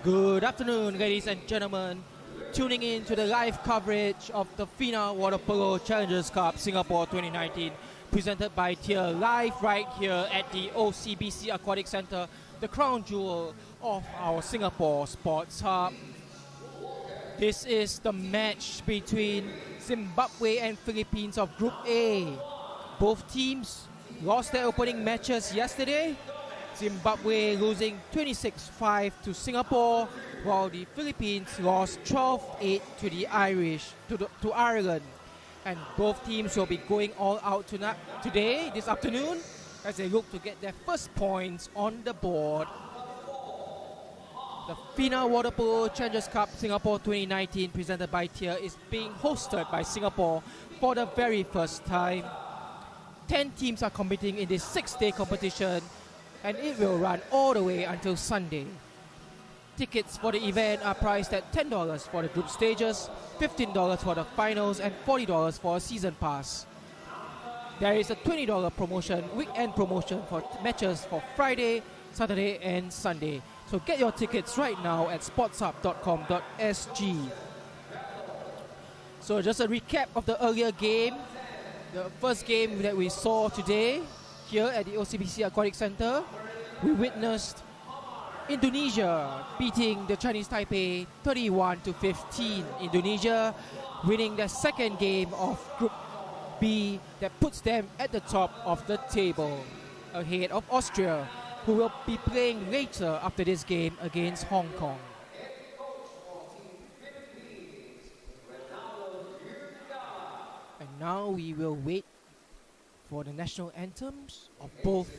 Good afternoon, ladies and gentlemen. Tuning in to the live coverage of the FINA Water Polo Challengers Cup Singapore 2019, presented by Tier, live right here at the OCBC Aquatic Centre, the crown jewel of our Singapore Sports Hub. This is the match between Zimbabwe and Philippines of Group A. Both teams lost their opening matches yesterday. Zimbabwe losing 26-5 to Singapore, while the Philippines lost 12-8 to the to Ireland. And both teams will be going all out today, this afternoon, as they look to get their first points on the board. The FINA Water Polo Challengers Cup Singapore 2019, presented by Tier, is being hosted by Singapore for the very first time. 10 teams are competing in this 6-day competition, and it will run all the way until Sunday. Tickets for the event are priced at $10 for the group stages, $15 for the finals, and $40 for a season pass. There is a $20 promotion, weekend promotion for matches for Friday, Saturday, and Sunday. So get your tickets right now at sportshub.com.sg. So just a recap of the earlier game. The first game that we saw today here at the OCBC Aquatic Centre, we witnessed Indonesia beating the Chinese Taipei 31-15. Indonesia winning their second game of Group B that puts them at the top of the table, ahead of Austria, who will be playing later after this game against Hong Kong. And now we will wait for the national anthems of both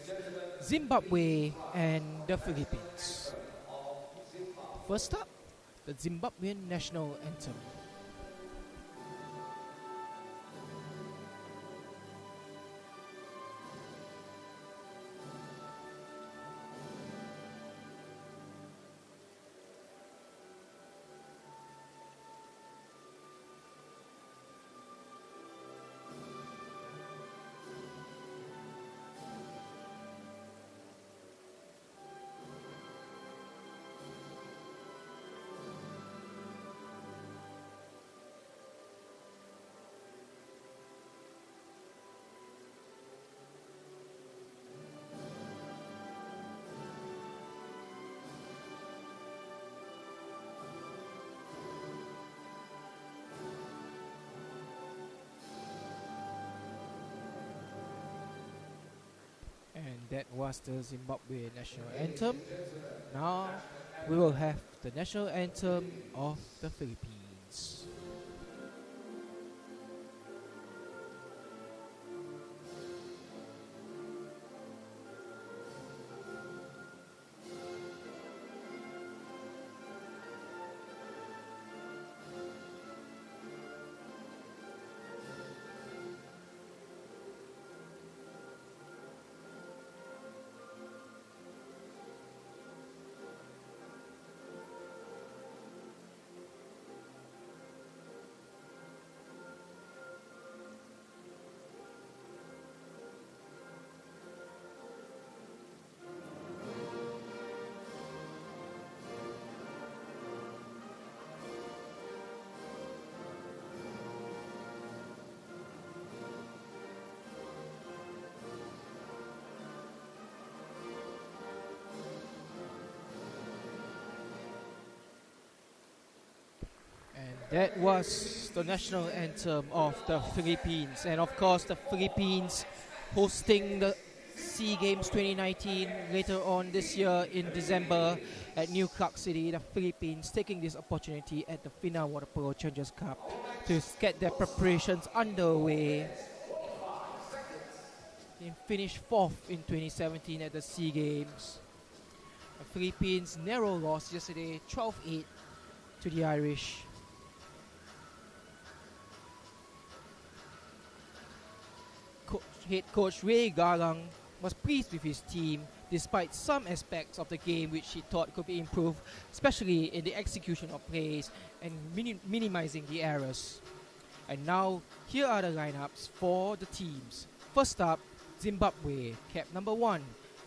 Zimbabwe and the Philippines. First up, the Zimbabwean national anthem. And that was the Zimbabwe national anthem. Now we will have the national anthem of the Philippines. That was the national anthem of the Philippines. And of course, the Philippines hosting the SEA Games 2019 later on this year in December at New Clark City. The Philippines taking this opportunity at the FINA Water Polo Challengers Cup to get their preparations underway. They finished 4th in 2017 at the SEA Games. The Philippines narrow loss yesterday, 12-8 to the Irish. Head coach Ray Garlang was pleased with his team despite some aspects of the game which he thought could be improved, especially in the execution of plays and minimizing the errors. And now, here are the lineups for the teams. First up, Zimbabwe, cap number 1,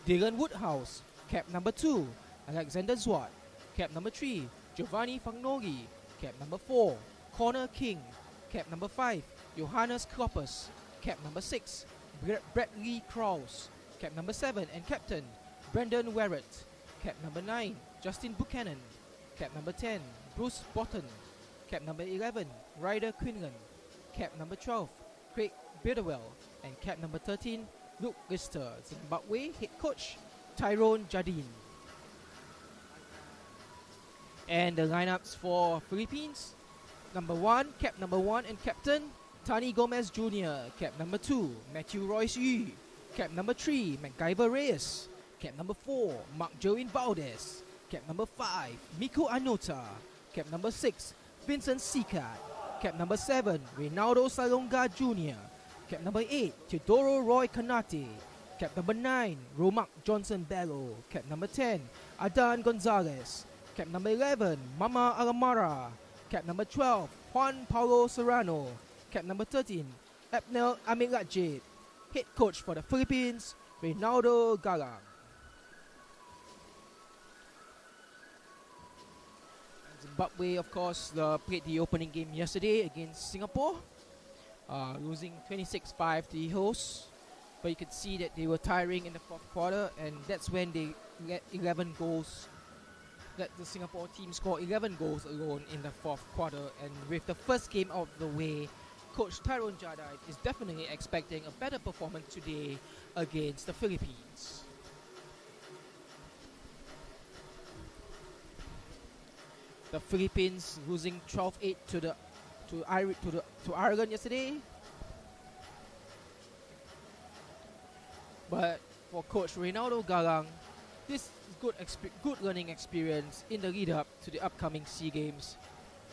Dylan Woodhouse, cap number 2, Alexander Zwart, Cap number 3, Giovanni Fagnoli. Cap number 4, Connor King. Cap number 5, Johannes Kloppers. Cap number 6, Bradley Krause. Cap number 7 and captain, Brendan Werrett. Cap number 9, Justin Buchanan. Cap number 10, Bruce Botton. Cap number 11, Ryder Quinlan. Cap number 12, Craig Bidwell. And cap number 13, Luke Lister. Zimbabwe head coach, Tyrone Jardine. And the lineups for Philippines. Cap number 1 and captain, Tani Gomez Jr. Cap number 2, Matthew Royce Yu. Cap number 3, MacGyver Reyes. Cap number 4, Mark Join Valdez. Cap number 5, Miko Anota. Cap number 6, Vincent Sikat. Cap number 7, Reynaldo Salonga Jr. Cap number 8, Teodoro Roy Canate. Cap number 9, Romac Johnson Bello. Cap number 10, Adan Gonzalez. Cap number 11, Mama Alamara. Cap number 12, Juan Paulo Serrano. Cap number 13, Abnel Amirajid. Head coach for the Philippines, Reynaldo Galang. Zimbabwe, of course, played the opening game yesterday against Singapore, losing 26-5 to the hosts. But you could see that they were tiring in the fourth quarter, and that's when they let 11 goals. Let the Singapore team score 11 goals alone in the fourth quarter. And with the first game out of the way, Coach Tyrone Jardine is definitely expecting a better performance today against the Philippines. The Philippines losing 12-8 to Ireland yesterday. But for Coach Reynaldo Galang, this is good learning experience in the lead up to the upcoming SEA Games.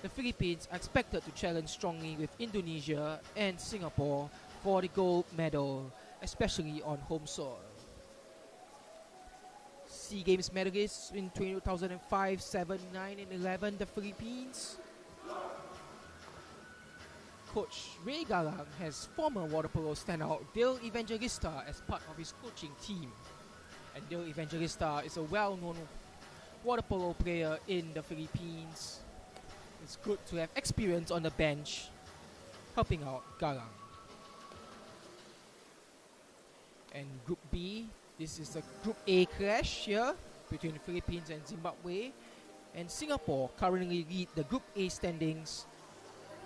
The Philippines are expected to challenge strongly with Indonesia and Singapore for the gold medal, especially on home soil. SEA Games medalists in 2005, 7, 9 and 11, the Philippines. Coach Ray Galang has former water polo standout Dale Evangelista as part of his coaching team. And Dale Evangelista is a well-known water polo player in the Philippines. It's good to have experience on the bench helping out Galang. And Group B, this is a Group A clash here between the Philippines and Zimbabwe. And Singapore currently lead the Group A standings,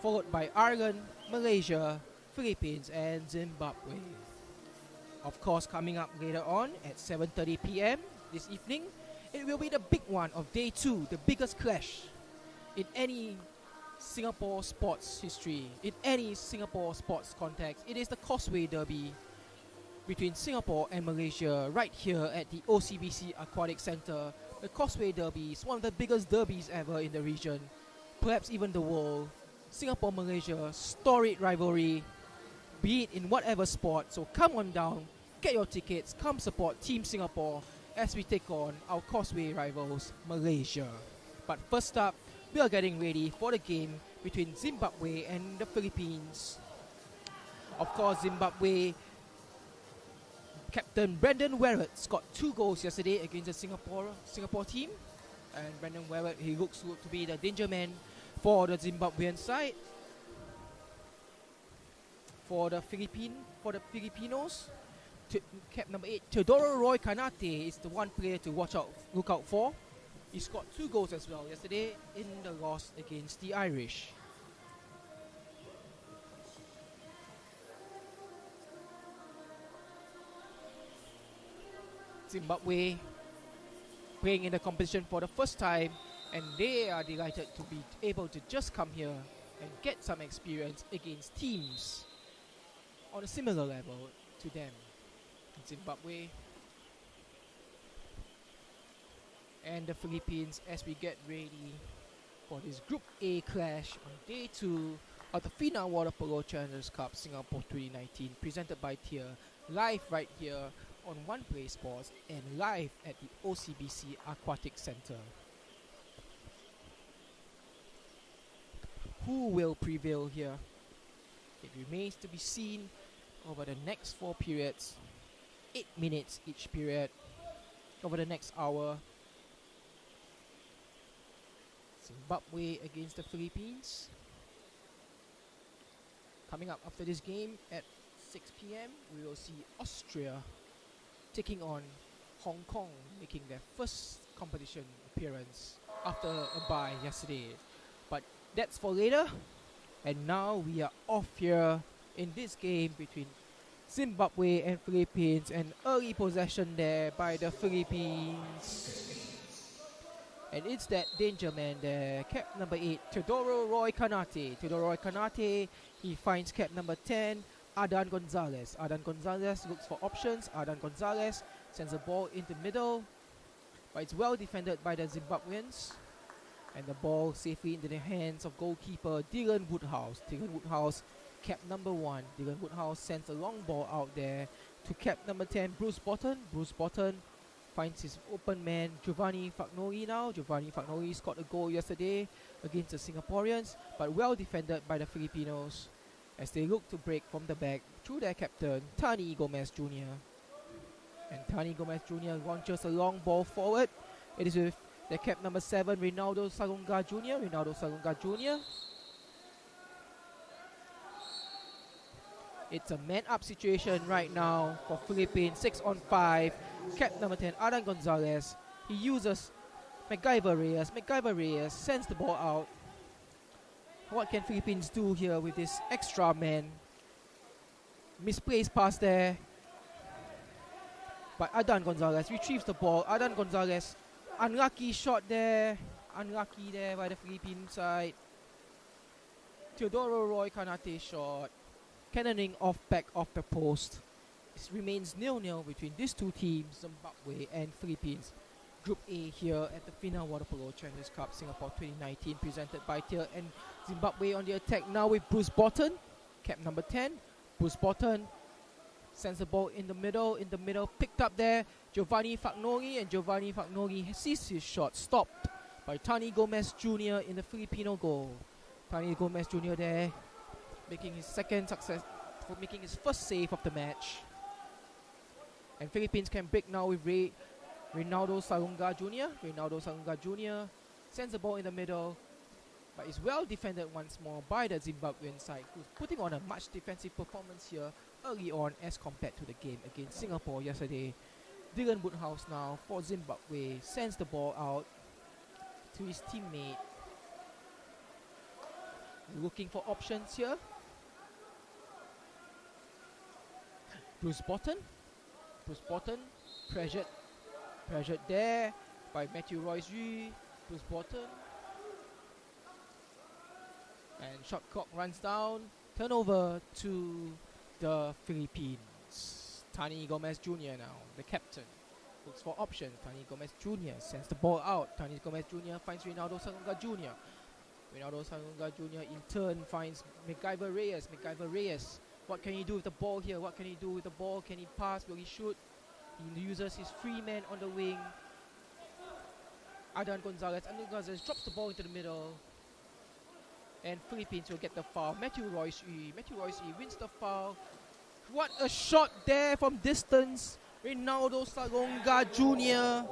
followed by Ireland, Malaysia, Philippines and Zimbabwe. Of course, coming up later on at 7:30 p.m. this evening, it will be the big one of Day 2, the biggest clash in any Singapore sports history, in any Singapore sports context. It is the Causeway Derby between Singapore and Malaysia right here at the OCBC Aquatic Centre. The Causeway Derby is one of the biggest derbies ever in the region, perhaps even the world. Singapore-Malaysia, storied rivalry, be it in whatever sport. So come on down, get your tickets, come support Team Singapore as we take on our Causeway rivals, Malaysia. But first up, we are getting ready for the game between Zimbabwe and the Philippines. Of course, Zimbabwe captain Brendan Werrett scored 2 goals yesterday against the Singapore team. And Brendan Werrett, he looks to be the danger man for the Zimbabwean side. For the Filipinos, cap number 8, Teodoro Roy Canate is the one player to look out for. He scored 2 goals as well yesterday in the loss against the Irish. Zimbabwe playing in the competition for the first time, and they are delighted to be able to just come here and get some experience against teams on a similar level to them. Zimbabwe and the Philippines as we get ready for this Group A clash on Day 2 of the FINA Water Polo Challengers Cup Singapore 2019, presented by Tier, live right here on One Play Sports and live at the OCBC Aquatic Centre. Who will prevail here? It remains to be seen over the next 4 periods, 8 minutes each period, over the next hour. Zimbabwe against the Philippines. Coming up after this game at 6 p.m. we will see Austria taking on Hong Kong, making their first competition appearance after a bye yesterday. But that's for later. And now we are off here in this game between Zimbabwe and Philippines, and early possession there by the Philippines. And it's that danger man there, cap number 8, Teodoro Roy Kanate. Teodoro Roy Kanate, he finds cap number 10, Adan Gonzalez. Adan Gonzalez looks for options. Adan Gonzalez sends the ball into middle, but it's well defended by the Zimbabweans. And the ball safely into the hands of goalkeeper Dylan Woodhouse. Dylan Woodhouse, cap number 1. Dylan Woodhouse sends a long ball out there to cap number 10, Bruce Botton. Bruce Botton finds his open man, Giovanni Fagnoli now. Giovanni Fagnoli scored a goal yesterday against the Singaporeans, but well defended by the Filipinos as they look to break from the back through their captain, Tani Gomez Jr. And Tani Gomez Jr. launches a long ball forward. It is with the cap number 7, Ronaldo Salonga Jr. Ronaldo Salonga Jr. It's a man-up situation right now for Philippines, 6 on 5. Cap number 10, Adan Gonzalez. He uses MacGyver Reyes. MacGyver Reyes sends the ball out. What can Philippines do here with this extra man? Misplaced pass there. But Adan Gonzalez retrieves the ball. Adan Gonzalez, unlucky shot there. Unlucky there by the Philippine side. Teodoro Roy Kanate shot. Cannoning off back of the post. It remains 0-0 between these two teams, Zimbabwe and Philippines. Group A here at the FINA Water Polo Challengers Cup Singapore 2019, presented by Tier, and Zimbabwe on the attack now with Bruce Botton, cap number 10. Bruce Botton sends the ball in the middle, picked up there, Giovanni Fagnoli, and Giovanni Fagnoli sees his shot stopped by Tani Gomez Jr. in the Filipino goal. Tani Gomez Jr. there, making his first save of the match. And Philippines can break now with Ronaldo Salonga Jr. Ronaldo Salonga Jr. sends the ball in the middle, but is well defended once more by the Zimbabwean side, who's putting on a much defensive performance here early on as compared to the game against Singapore yesterday. Dylan Woodhouse now for Zimbabwe sends the ball out to his teammate. Looking for options here. Bruce Botton. Bruce Botton pressured there by Matthew Royce-Yu. Bruce Botton. And shot clock runs down. Turnover to the Philippines. Tani Gomez Jr. now, the captain, looks for options. Tani Gomez Jr. sends the ball out. Tani Gomez Jr. finds Ronaldo Salonga Jr. Ronaldo Salonga Jr. in turn finds MacGyver Reyes. MacGyver Reyes, what can he do with the ball here? What can he do with the ball? Can he pass? Will he shoot? He uses his free man on the wing. Adan Gonzalez. Adan Gonzalez drops the ball into the middle. And Philippines will get the foul. Matthew Royce-Yu wins the foul. What a shot there from distance. Ronaldo Salonga Jr.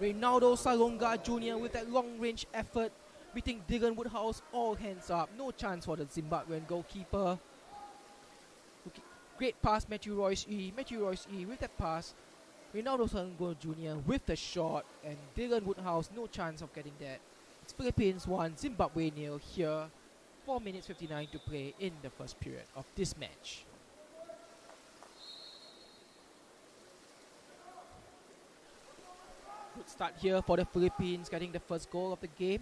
Ronaldo Salonga Jr. with that long range effort, beating Dylan Woodhouse all hands up. No chance for the Zimbabwean goalkeeper. Okay. Great pass, Matthew Royce-Yu. Matthew Royce-Yu with that pass. Ronaldo Salonga Jr. with the shot, and Dylan Woodhouse no chance of getting that. It's Philippines 1, Zimbabwe 0 here. 4 minutes 59 to play in the first period of this match. Good start here for the Philippines, getting the first goal of the game.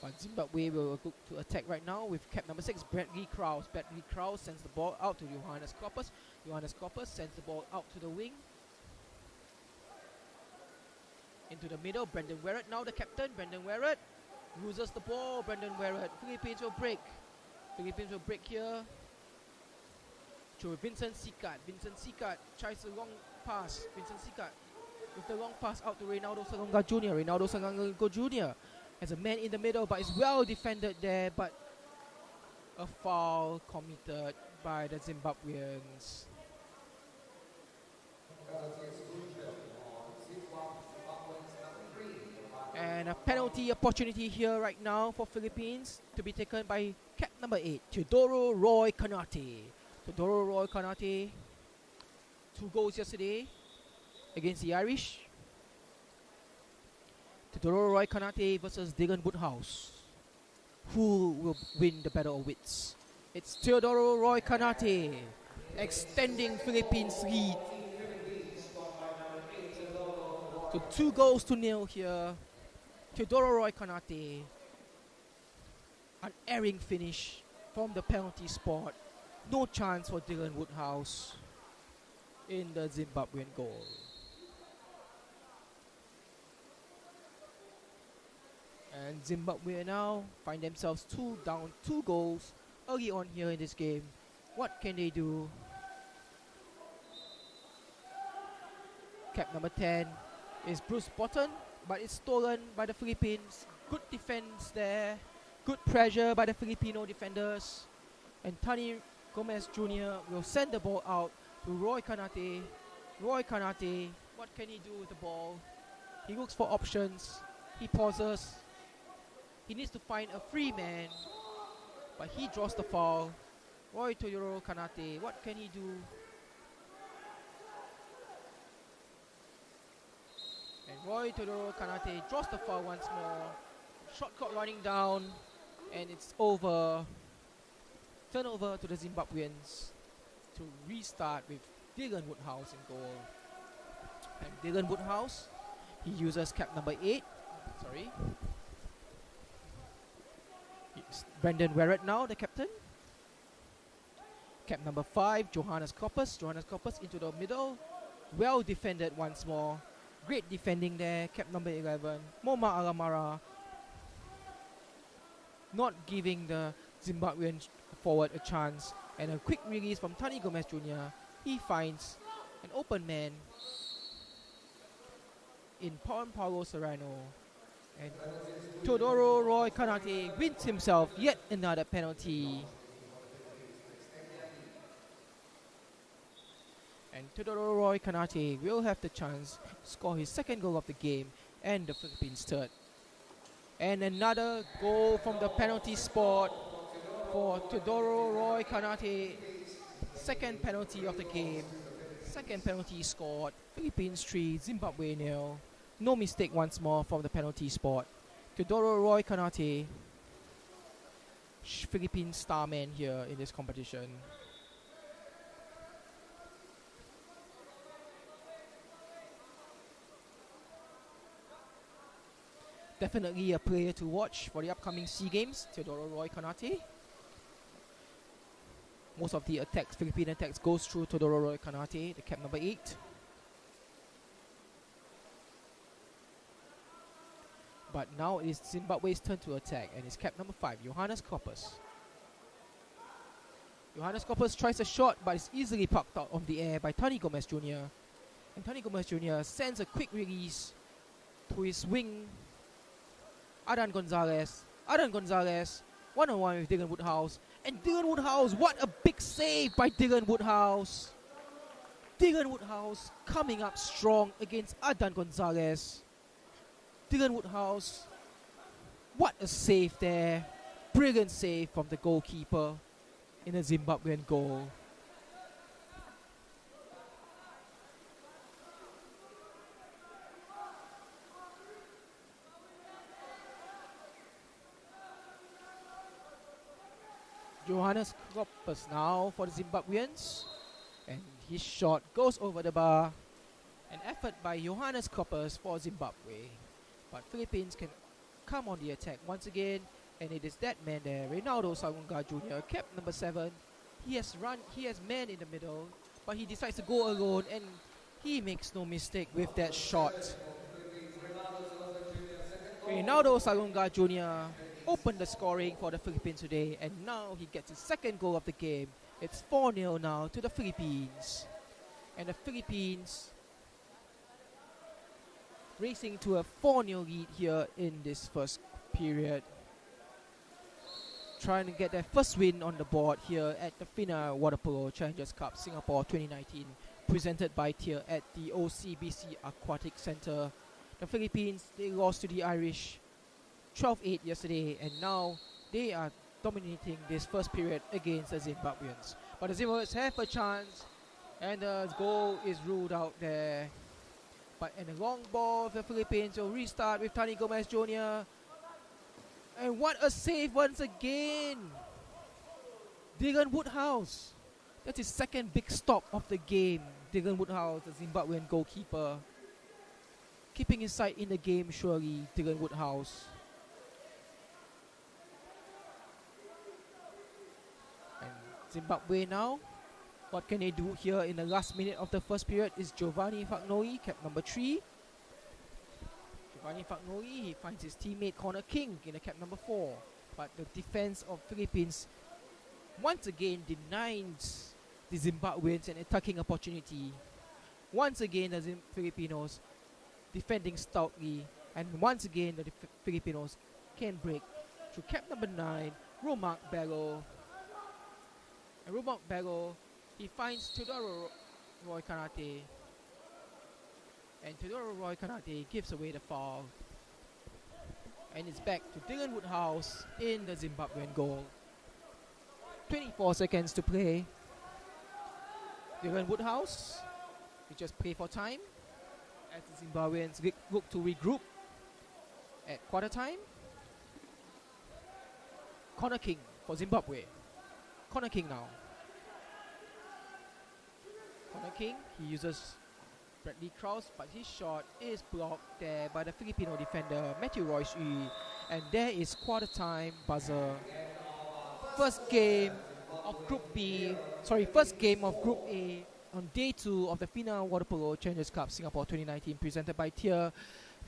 But Zimbabwe will look to attack right now with cap number 6, Bradley Krause. Bradley Krause sends the ball out to Johannes Koppers. Johannes Koppers sends the ball out to the wing. Into the middle, Brendan Werrett now the captain. Brendan Werrett loses the ball. Brendan Werrett. Philippines will break. Philippines will break here. To Vincent Sikat. Vincent Sikat tries a long pass. Vincent Sikat with the long pass out to Ronaldo Salonga Jr. Ronaldo Salonga Jr. has a man in the middle, but is well defended there. But a foul committed by the Zimbabweans. And a penalty opportunity here right now for Philippines to be taken by cap number 8, Teodoro Roy Kanate. Teodoro Roy Kanate, 2 goals yesterday against the Irish. Teodoro Roy Kanate versus Dylan Woodhouse. Who will win the battle of wits? It's Teodoro Roy Kanate extending Philippines' lead to 2-0 here. Teodoro Roy Kanate, unerring finish from the penalty spot. No chance for Dylan Woodhouse in the Zimbabwean goal. And Zimbabwe now find themselves down 2 goals early on here in this game. What can they do? Cap number 10 is Bruce Botton, but it's stolen by the Philippines. Good defense there. Good pressure by the Filipino defenders. And Tani Gomez Jr. will send the ball out to Roy Kanate. Roy Kanate, what can he do with the ball? He looks for options. He pauses. He needs to find a free man, but he draws the foul. Roy Teodoro Kanate, what can he do? And Roy Teodoro Kanate draws the foul once more. Shot clock running down, and it's over. Turnover to the Zimbabweans to restart with Dylan Woodhouse in goal. And Dylan Woodhouse, he uses cap number 8. Sorry. It's Brendan Werrett now, the captain. Cap number 5, Johannes Koppers. Johannes Koppers into the middle. Well defended once more. Great defending there. Cap number 11, Moma Alamara. Not giving the Zimbabwean forward a chance. And a quick release from Tani Gomez Jr. He finds an open man in Paulo Serrano. And Teodoro Roy Kanate wins himself yet another penalty. And Teodoro Roy Kanate will have the chance to score his second goal of the game and the Philippines' third. And another goal from the penalty spot for Teodoro Roy Kanate. Second penalty of the game. Second penalty scored. Philippines 3, Zimbabwe 0. No mistake once more from the penalty spot. Teodoro Roy Kanate, Philippine star man here in this competition. Definitely a player to watch for the upcoming SEA Games, Teodoro Roy Kanate. Most of the attacks, Philippine attacks, goes through Teodoro Roy Kanate, the cap number 8. But now it is Zimbabwe's turn to attack, and it's cap number 5, Johannes Koppers. Johannes Koppers tries a shot, but it's easily parked out of the air by Tani Gomez Jr. And Tani Gomez Jr. sends a quick release to his wing, Adan Gonzalez. Adan Gonzalez, one-on-one with Dylan Woodhouse. And Dylan Woodhouse, what a big save by Dylan Woodhouse. Dylan Woodhouse coming up strong against Adan Gonzalez. Dylan Woodhouse, what a save there. Brilliant save from the goalkeeper in a Zimbabwean goal. Johannes Koppers now for the Zimbabweans. And his shot goes over the bar. An effort by Johannes Koppers for Zimbabwe. But Philippines can come on the attack once again, and it is that man there, Reynaldo Salunga Jr., cap number 7. He has man in the middle, but he decides to go alone, and he makes no mistake with that shot. Reynaldo Salunga Jr. opened the scoring for the Philippines today, and now he gets his second goal of the game. It's 4-0 now to the Philippines. And the Philippines racing to a 4-0 lead here in this first period. Trying to get their first win on the board here at the FINA Water Polo Challengers Cup Singapore 2019, presented by Tier at the OCBC Aquatic Centre. The Philippines, they lost to the Irish 12-8 yesterday, and now they are dominating this first period against the Zimbabweans. But the Zimbabweans have a chance, and the goal is ruled out there. But in a long ball, the Philippines will restart with Tani Gomez Jr. And what a save once again! Dylan Woodhouse. That's his second big stop of the game. Dylan Woodhouse, the Zimbabwean goalkeeper. Keeping his side in the game, surely, Dylan Woodhouse. And Zimbabwe now, what can they do here in the last minute of the first period is Giovanni Fagnoli, cap number 3. Giovanni Fagnoli, he finds his teammate Connor King in the cap number 4. But the defense of Philippines once again denies the Zimbabweans an attacking opportunity. Once again, the Filipinos defending stoutly, and once again the Filipinos can break through cap number 9, Romak Bello. And Romak Bello, he finds Teodoro Roy Kanate, and Teodoro Roy Kanate gives away the foul, and it's back to Dylan Woodhouse in the Zimbabwean goal. 24 seconds to play. Dylan Woodhouse, we just play for time as the Zimbabweans look to regroup at quarter time. Connor King for Zimbabwe. Connor King now. Connor King, he uses Bradley Krause, but his shot is blocked there by the Filipino defender Matthew Royce Yu. And there is quarter time buzzer. First game of Group A on day 2 of the FINA Water Polo Challengers Cup Singapore 2019, presented by Tier.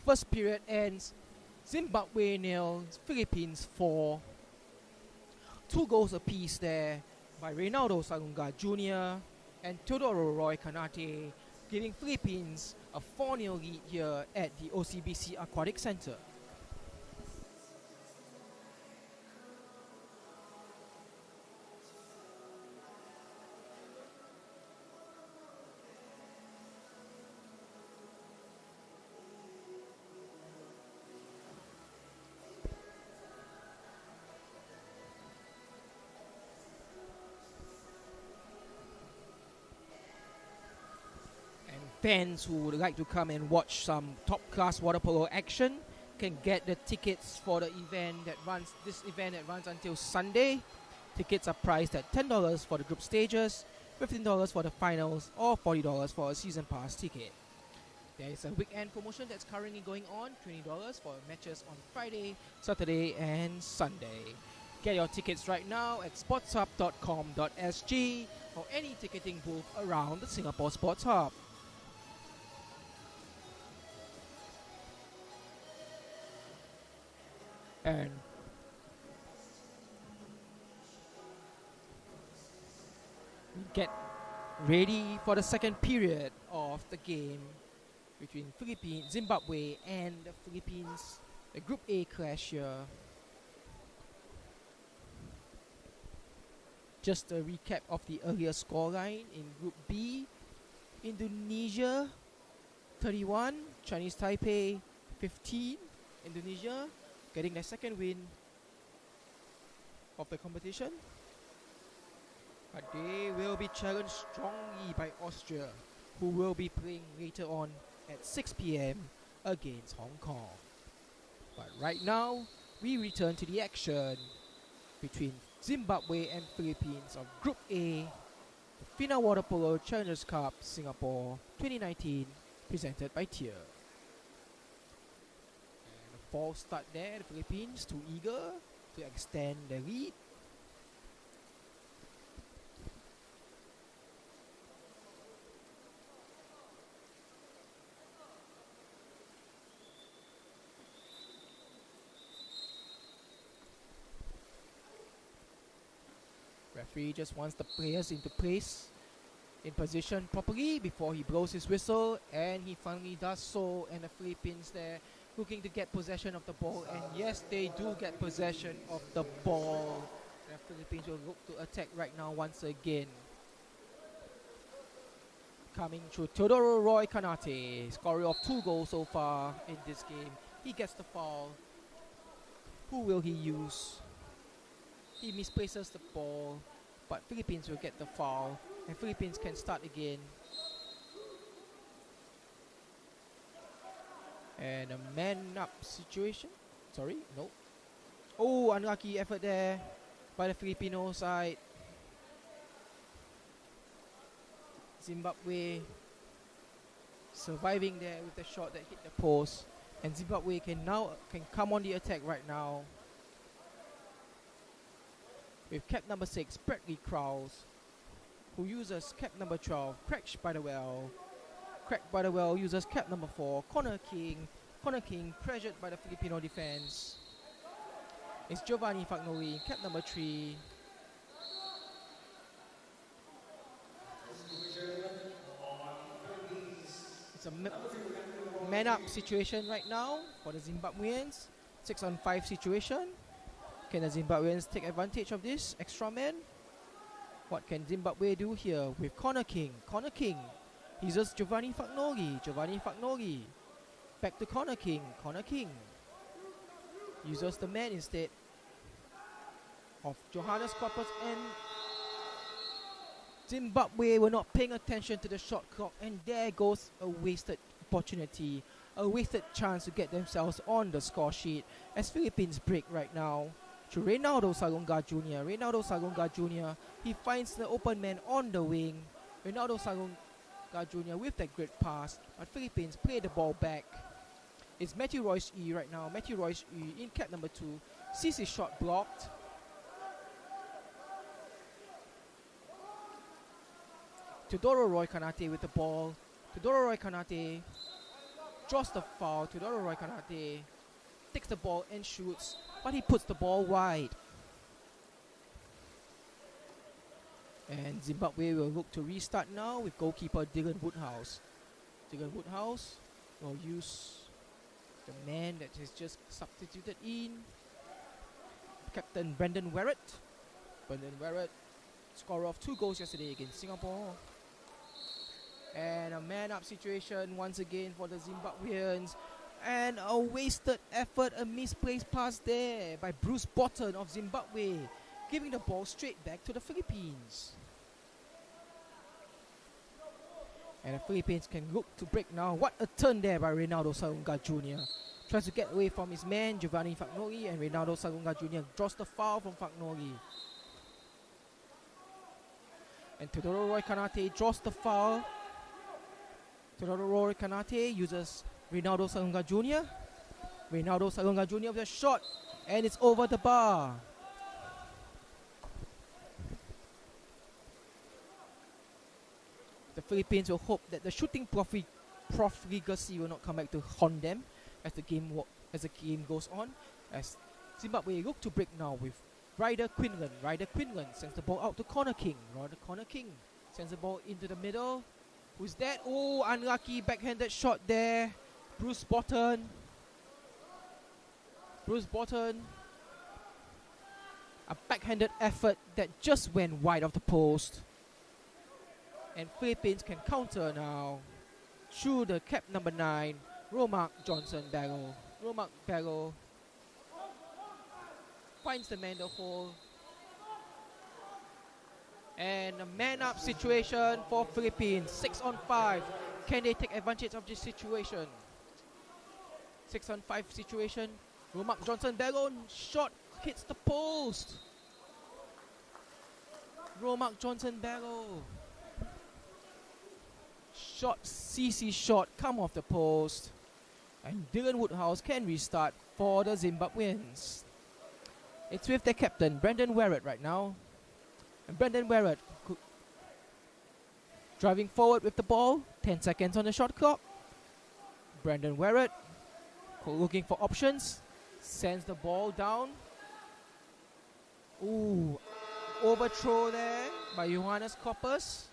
First period ends Zimbabwe 0, Philippines 4. 2 goals apiece there by Reynaldo Salunga Jr. and Teodoro Roy Kanate, giving Philippines a 4-0 lead here at the OCBC Aquatic Centre. Fans who would like to come and watch some top-class water polo action can get the tickets for the event that runs until Sunday. Tickets are priced at $10 for the group stages, $15 for the finals, or $40 for a season pass ticket. There is a weekend promotion that's currently going on, $20 for matches on Friday, Saturday, and Sunday. Get your tickets right now at sportshub.com.sg or any ticketing booth around the Singapore Sports Hub. And we get ready for the second period of the game between Zimbabwe and the Philippines, the Group A clash here. Just a recap of the earlier scoreline in Group B. Indonesia 31, Chinese Taipei 15. Indonesia getting their second win of the competition, but they will be challenged strongly by Austria, who will be playing later on at 6 p.m. against Hong Kong. But right now, we return to the action between Zimbabwe and Philippines of Group A, the FINA Water Polo Challengers Cup Singapore 2019, presented by Tier. False start there, the Philippines too eager to extend the lead. Referee just wants the players into place, in position properly before he blows his whistle, and he finally does so, and the Philippines there looking to get possession of the ball, and yes, they do get possession of the ball. The Philippines will look to attack right now once again. coming through Teodoro Roy Kanate, scorer of 2 goals so far in this game. He gets the foul. Who will he use? He misplaces the ball, but Philippines will get the foul, and Philippines can start again. And a man-up situation. Sorry, no. Oh, unlucky effort there by the Filipino side. Zimbabwe surviving there with the shot that hit the post, and Zimbabwe can come on the attack right now with cap number 6 Bradley Krause, who uses cap number 12 Craig Spiderwell. Craig Spiderwell uses cap number 4 Connor King. Connor King pressured by the Filipino defense. It's Giovanni Fagnoli, cap number 3. It's a man-up situation right now for the Zimbabweans. 6-on-5 situation. Can the Zimbabweans take advantage of this extra man? What can Zimbabwe do here with Connor King? Connor King uses Giovanni Fagnoli. Giovanni Fagnoli. Back to Connor King. Connor King uses the man instead of Johannes Koppers, and Zimbabwe were not paying attention to the shot clock, and there goes a wasted opportunity, a wasted chance to get themselves on the score sheet as Philippines break right now to Reynaldo Salonga Jr. Reynaldo Salonga Jr. He finds the open man on the wing. Reynaldo Salonga Jr. with that great pass, but Philippines play the ball back. It's Matthew Royce E right now. Matthew Royce E in cap number 2. sees his shot blocked. Teodoro Roy Kanate with the ball. Teodoro Roy Kanate draws the foul. Teodoro Roy Kanate takes the ball and shoots, but he puts the ball wide. And Zimbabwe will look to restart now with goalkeeper Dylan Woodhouse. Dylan Woodhouse will use the man that has just substituted in, Captain Brendan Werrett. Brendan Werrett, scorer of 2 goals yesterday against Singapore. And a man-up situation once again for the Zimbabweans. And a wasted effort, a misplaced pass there by Bruce Botton of Zimbabwe, giving the ball straight back to the Philippines. And the Philippines can look to break now. What a turn there by Reynaldo Salonga Jr. Tries to get away from his man, Giovanni Fagnoli, and Reynaldo Salonga Jr. draws the foul from Fagnoli. And Teodoro Roy Kanate draws the foul. Teodoro Roy Kanate uses Reynaldo Salonga Jr. Reynaldo Salonga Jr. with a shot, and it's over the bar. The Philippines will hope that the shooting profligacy will not come back to haunt them as the game goes on. As Zimbabwe look to break now with Ryder Quinlan. Ryder Quinlan sends the ball out to Connor King. Connor King sends the ball into the middle. Who's that? Oh, unlucky backhanded shot there. Bruce Botton. Bruce Botton. A backhanded effort that just went wide of the post. And Philippines can counter now through the cap number 9, Romark Johnson Barrow. Romark Barrow finds the man the hole. And a man-up situation for Philippines. 6-on-5. Can they take advantage of this situation? 6-on-5 situation. Romark Johnson Barrow shot hits the post. Romark Johnson Barrow. Shot, CC shot, come off the post. And Dylan Woodhouse can restart for the Zimbabweans. It's with their captain, Brendan Werrett right now. And Brendan Werrett driving forward with the ball. 10 seconds on the shot clock. Brendan Werrett looking for options. Sends the ball down. Ooh, overthrow there by Johannes Koppers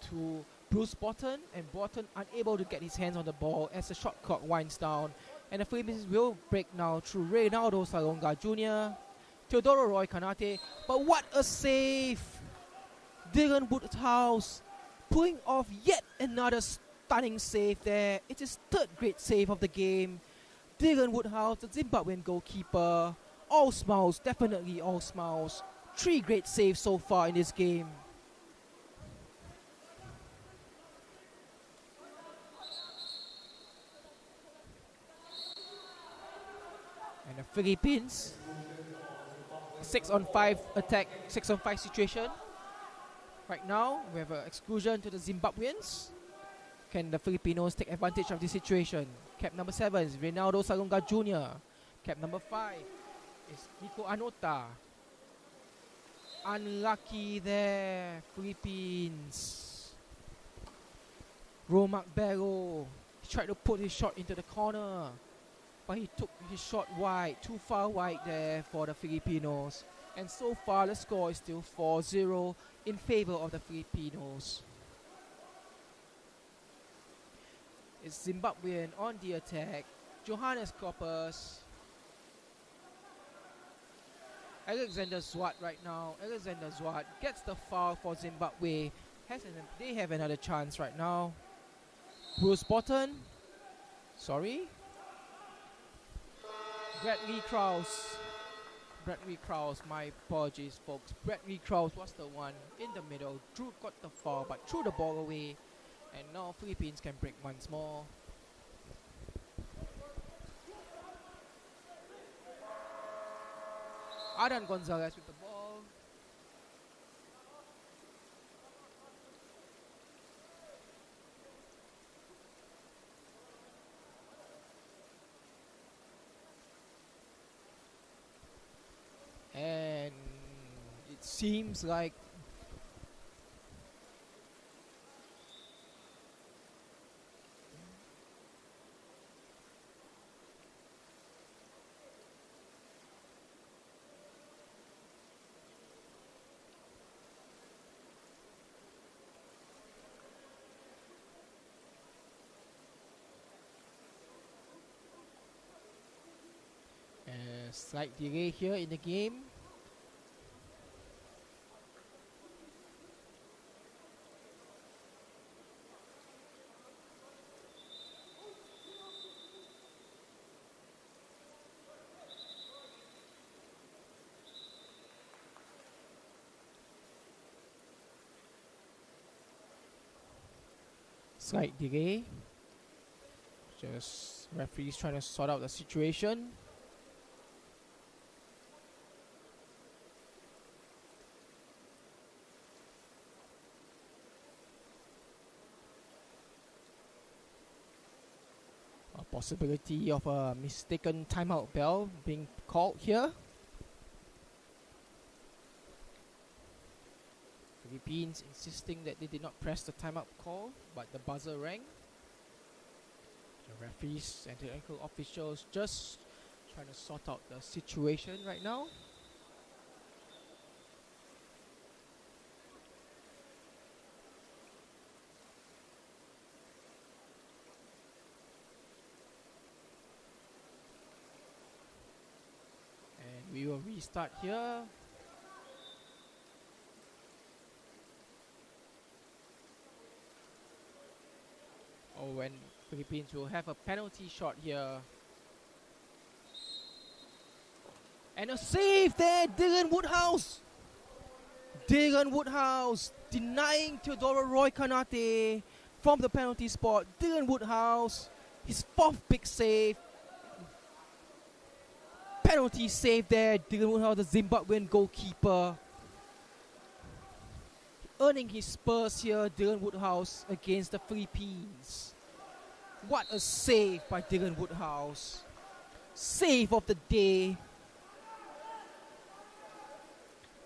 to Bruce Botton, and Botton unable to get his hands on the ball as the shot clock winds down. And the Philippines will break now through Reynaldo Salonga Jr., Teodoro Roy Kanate. But what a save! Dylan Woodhouse pulling off yet another stunning save there. It is third great save of the game. Dylan Woodhouse, the Zimbabwean goalkeeper. All smiles, definitely all smiles. 3 great saves so far in this game. And the Philippines, 6-on-5 attack, 6-on-5 situation. Right now, we have an exclusion to the Zimbabweans. Can the Filipinos take advantage of this situation? Cap number 7 is Reynaldo Salonga Jr. Cap number 5 is Nico Anota. Unlucky there, Philippines. Romac Barrow, he tried to put his shot into the corner, but he took his shot wide, too far wide there for the Filipinos. And so far the score is still 4-0 in favor of the Filipinos. It's Zimbabwean on the attack. Johannes Koppers. Alexander Zwart right now. Alexander Zwart gets the foul for Zimbabwe. They have another chance right now. Bruce Botten. Sorry. Bradley Krause. Bradley Krause, my apologies folks. Bradley Krause was the one in the middle. Drew got the foul but threw the ball away. And now Philippines can break once more. Adan Gonzalez with the ball. And it seems like slight delay here in the game. Slight delay. Just referees trying to sort out the situation. Possibility of a mistaken timeout bell being called here. Philippines insisting that they did not press the timeout call, but the buzzer rang. The referees and technical officials just trying to sort out the situation right now. We will restart here. Oh, and Philippines will have a penalty shot here. And a save there, Dylan Woodhouse. Dylan Woodhouse denying Teodoro Roy Kanate from the penalty spot. Dylan Woodhouse, his 4th big save. Penalty save there, Dylan Woodhouse, the Zimbabwean goalkeeper. Earning his spurs here, Dylan Woodhouse against the Philippines. What a save by Dylan Woodhouse. Save of the day.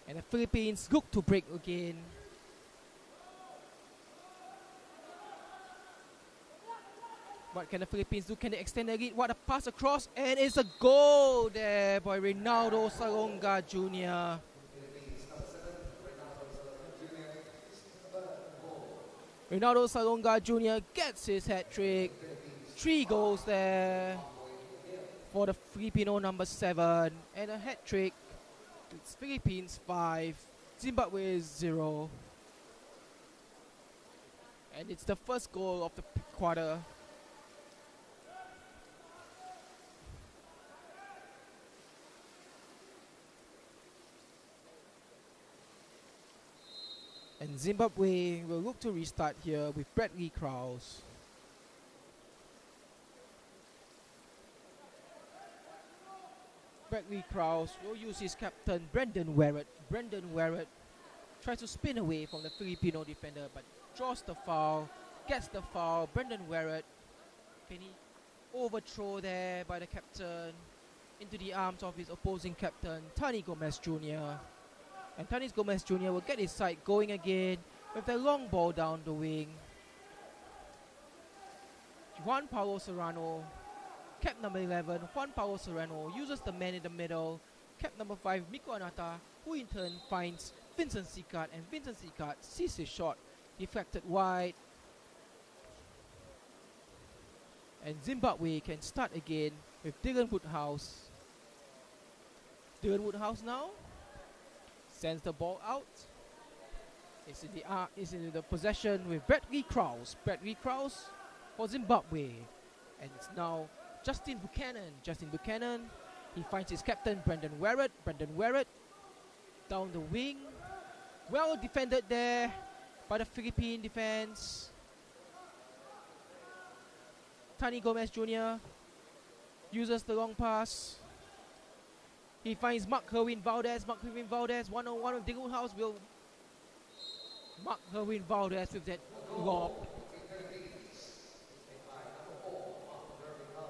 And the Philippines look to break again. What can the Philippines do? Can they extend their lead? What a pass across, and it's a goal there by Reynaldo Salonga Jr. Reynaldo Salonga Jr. gets his hat-trick. 3 goals there for the Filipino number 7. And a hat-trick. It's Philippines 5, Zimbabwe 0. And it's the first goal of the quarter. And Zimbabwe will look to restart here with Bradley Krause. Bradley Krause will use his captain Brendan Warrett. Brendan Warrett tries to spin away from the Filipino defender but draws the foul, gets the foul. Brendan Warrett, penny overthrow there by the captain into the arms of his opposing captain Tani Gomez Jr. And Tani Gomez Jr. will get his side going again with the long ball down the wing. Juan Paulo Serrano, cap number 11, Juan Paulo Serrano uses the man in the middle. Cap number 5, Miko Anata, who in turn finds Vincent Sikat, and Vincent Sikat sees his shot deflected wide. And Zimbabwe can start again with Dylan Woodhouse. Dylan Woodhouse now sends the ball out. It's in the possession with Bradley Krause. Bradley Krause for Zimbabwe. And it's now Justin Buchanan. Justin Buchanan, he finds his captain Brendan Warrett. Brendan Warrett down the wing. Well defended there by the Philippine defense. Tani Gomez Jr. uses the long pass. He finds Mark Herwin Valdez. Mark Herwin Valdez, 1-on-1 with Dylan Woodhouse. Will Mark Herwin Valdez with that lob.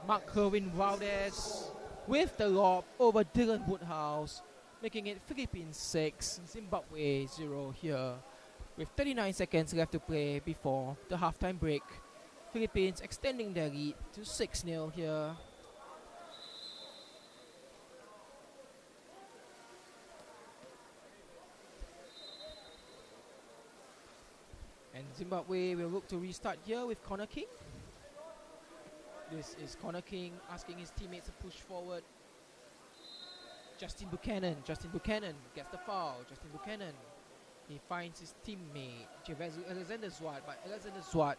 Mark Herwin Valdez with the lob over Dylan Woodhouse, making it Philippines 6, Zimbabwe 0 here. With 39 seconds left to play before the halftime break. Philippines extending their lead to 6-0 here. And Zimbabwe will look to restart here with Connor King. This is Connor King asking his teammates to push forward. Justin Buchanan gets the foul. Justin Buchanan, he finds his teammate Alexander Zwart, but Alexander Zwart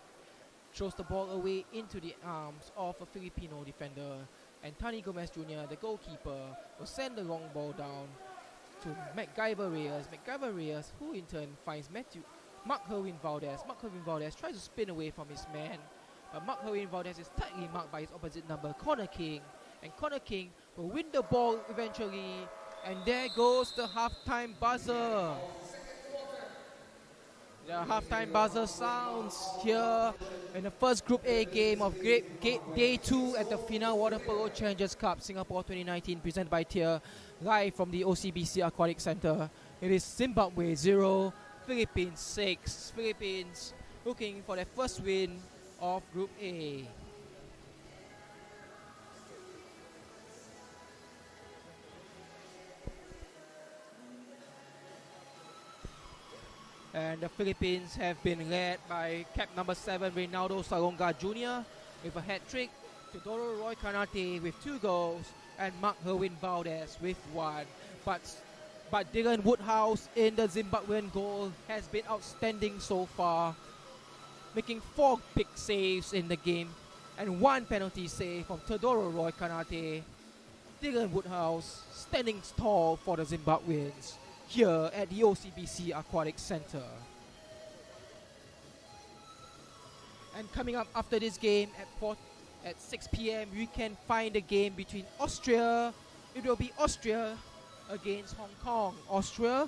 throws the ball away into the arms of a Filipino defender. And Tani Gomez Jr., the goalkeeper, will send the long ball down to MacGyver Reyes. MacGyver Reyes, who in turn finds Mark Herwin Valdez. Mark Herwin Valdez tries to spin away from his man, but Mark Herwin Valdez is tightly marked by his opposite number, Connor King. And Connor King will win the ball eventually. And there goes the halftime buzzer. The halftime buzzer sounds here in the first Group A game of Day 2 at the FINA Water Polo Challengers Cup Singapore 2019, presented by TIER, live from the OCBC Aquatic Centre. It is Zimbabwe 0, Philippines 6. Philippines looking for their first win of Group A. And the Philippines have been led by cap number 7, Reynaldo Salonga Jr. with a hat-trick, Teodoro Roy Kanate with 2 goals, and Mark Herwin Valdez with 1. But Dylan Woodhouse in the Zimbabwean goal has been outstanding so far, making 4 big saves in the game and 1 penalty save from Teodoro Roy Kanate. Dylan Woodhouse standing tall for the Zimbabweans here at the OCBC Aquatic Centre. And coming up after this game at 6 p.m. we can find a game between Austria. It will be Austria against Hong Kong. Austria,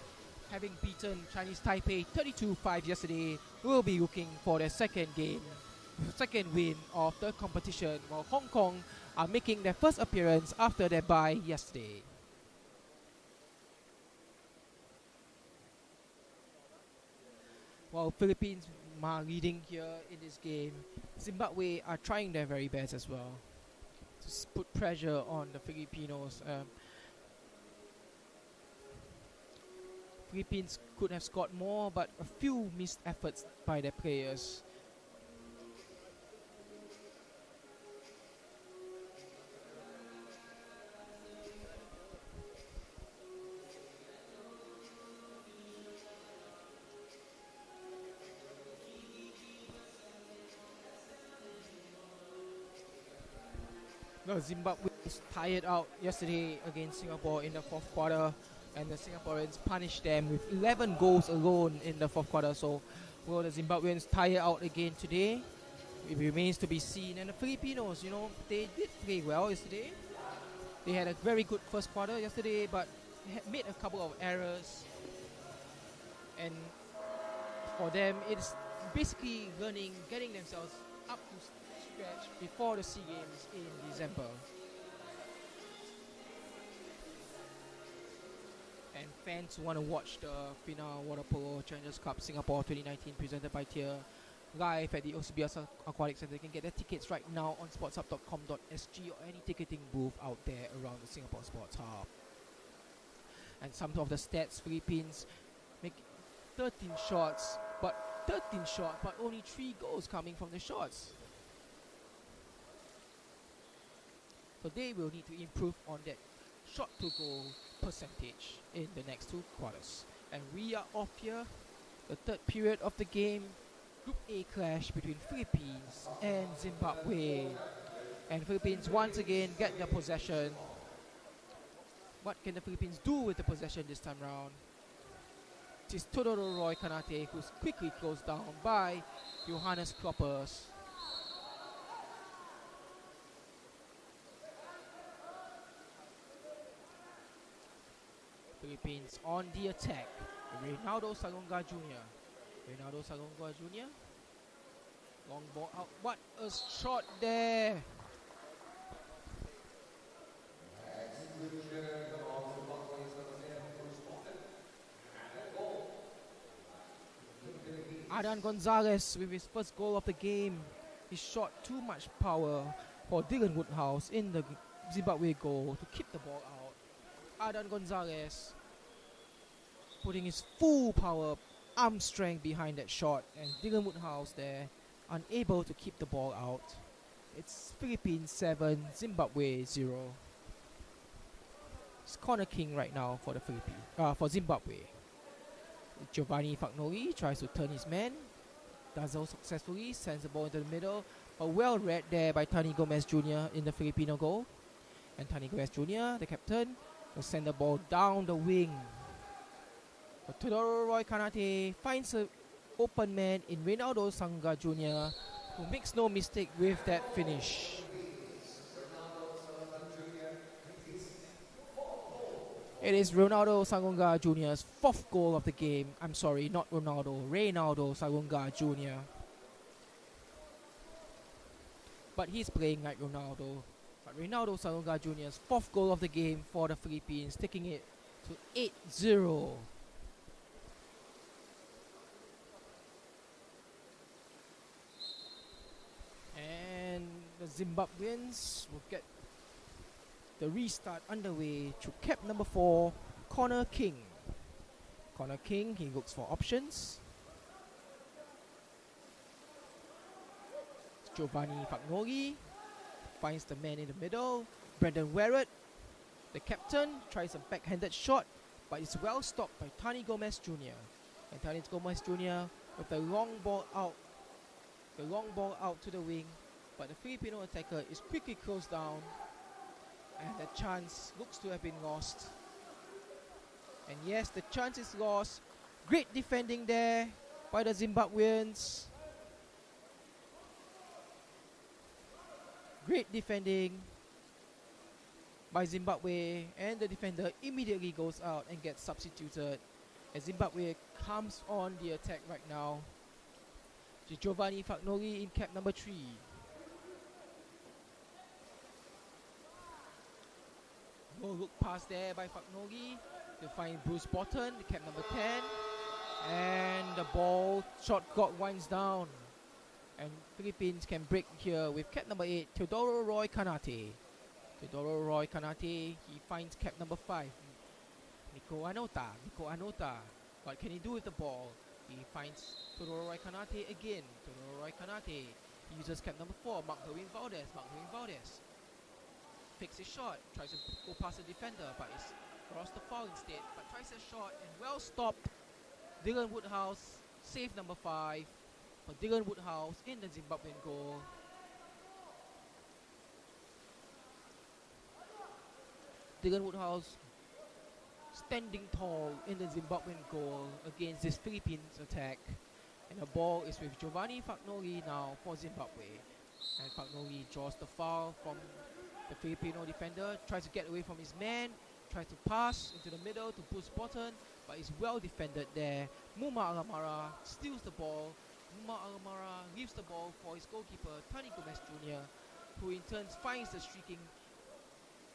having beaten Chinese Taipei 32-5 yesterday, will be looking for their second win of the competition, while Hong Kong are making their first appearance after their bye yesterday. While Philippines are leading here in this game, Zimbabwe are trying their very best as well to put pressure on the Filipinos. Philippines could have scored more, but a few missed efforts by their players. The Zimbabweans tired out yesterday against Singapore in the fourth quarter, and the Singaporeans punished them with 11 goals alone in the fourth quarter. So, will the Zimbabweans tire out again today? It remains to be seen. And the Filipinos, you know, they did play well yesterday. They had a very good first quarter yesterday, but made a couple of errors. And for them, it's basically getting themselves up to scratch before the SEA Games in December. And fans who want to watch the FINA Water Polo Challengers Cup Singapore 2019 presented by Tier live at the OCBS Aquatic Centre. You can get their tickets right now on sportshub.com.sg or any ticketing booth out there around the Singapore Sports Hub. And some of the stats: Philippines make 13 shots, but only 3 goals coming from the shots. So they will need to improve on that shot to goal percentage in the next 2 quarters. And we are off here. The third period of the game. Group A clash between Philippines and Zimbabwe. And Philippines once again get the possession. What can the Philippines do with the possession this time round? It is Todoro Roy Kanate, who's quickly closed down by Johannes Kloppers. Philippines on the attack. Reynaldo Salonga Jr. Long ball out. What a shot there! Adan Gonzalez with his first goal of the game. He shot too much power for Dylan Woodhouse in the Zimbabwe goal to keep the ball out. Adan Gonzalez putting his full power, arm strength behind that shot, and Dylan Woodhouse there unable to keep the ball out. It's Philippines 7, Zimbabwe 0. It's corner king right now for the for Zimbabwe. Giovanni Fagnoli tries to turn his man, does so successfully, sends the ball into the middle, but well read there by Tani Gomez Jr. in the Filipino goal. And Tani Gomez Jr., the captain, will send the ball down the wing. But Todoro Roy Kanate finds an open man in Reynaldo Sanga Jr., who makes no mistake with that finish. It is Ronaldo Sangonga Jr.'s 4th goal of the game. I'm sorry, not Ronaldo, Reynaldo Sangonga Jr. But he's playing like Ronaldo. But Reynaldo Sangonga Jr.'s 4th goal of the game for the Philippines, taking it to 8-0. And the Zimbabweans will get the restart underway to cap number 4, Corner King. Corner King, he looks for options. Giovanni Fagnoli finds the man in the middle. Brendan Werrett, the captain, tries a backhanded shot, but it's well stopped by Tani Gomez Jr. And Tani Gomez Jr. with the long ball out. The long ball out to the wing, but the Filipino attacker is quickly closed down. And the chance looks to have been lost. And yes, the chance is lost. Great defending there by the Zimbabweans. Great defending by Zimbabwe. And the defender immediately goes out and gets substituted. As Zimbabwe comes on the attack right now. Giovanni Fagnoli in cap number 3. No look pass there by Fagnoli to find Bruce Botton, the cap number 10. And the ball, shot clock winds down. And Philippines can break here with cap number 8, Teodoro Roy Kanate. Teodoro Roy Kanate, he finds cap number 5, Nico Anota. What can he do with the ball? He finds Teodoro Roy Kanate again. Teodoro Roy Kanate, he uses cap number 4, Mark Herwin Valdez. Takes his shot, tries to go past the defender, but it's crossed the foul instead. But tries a shot and well stopped. Dylan Woodhouse, save number 5. But Dylan Woodhouse in the Zimbabwean goal. Dylan Woodhouse standing tall in the Zimbabwean goal against this Philippines attack. And the ball is with Giovanni Fagnoli now for Zimbabwe. And Fagnoli draws the foul from the Filipino defender, tries to get away from his man, tries to pass into the middle to Bruce Botton, but is well defended there. Muma Alamara steals the ball. Muma Alamara leaves the ball for his goalkeeper, Tani Gomez Jr., who in turn finds the streaking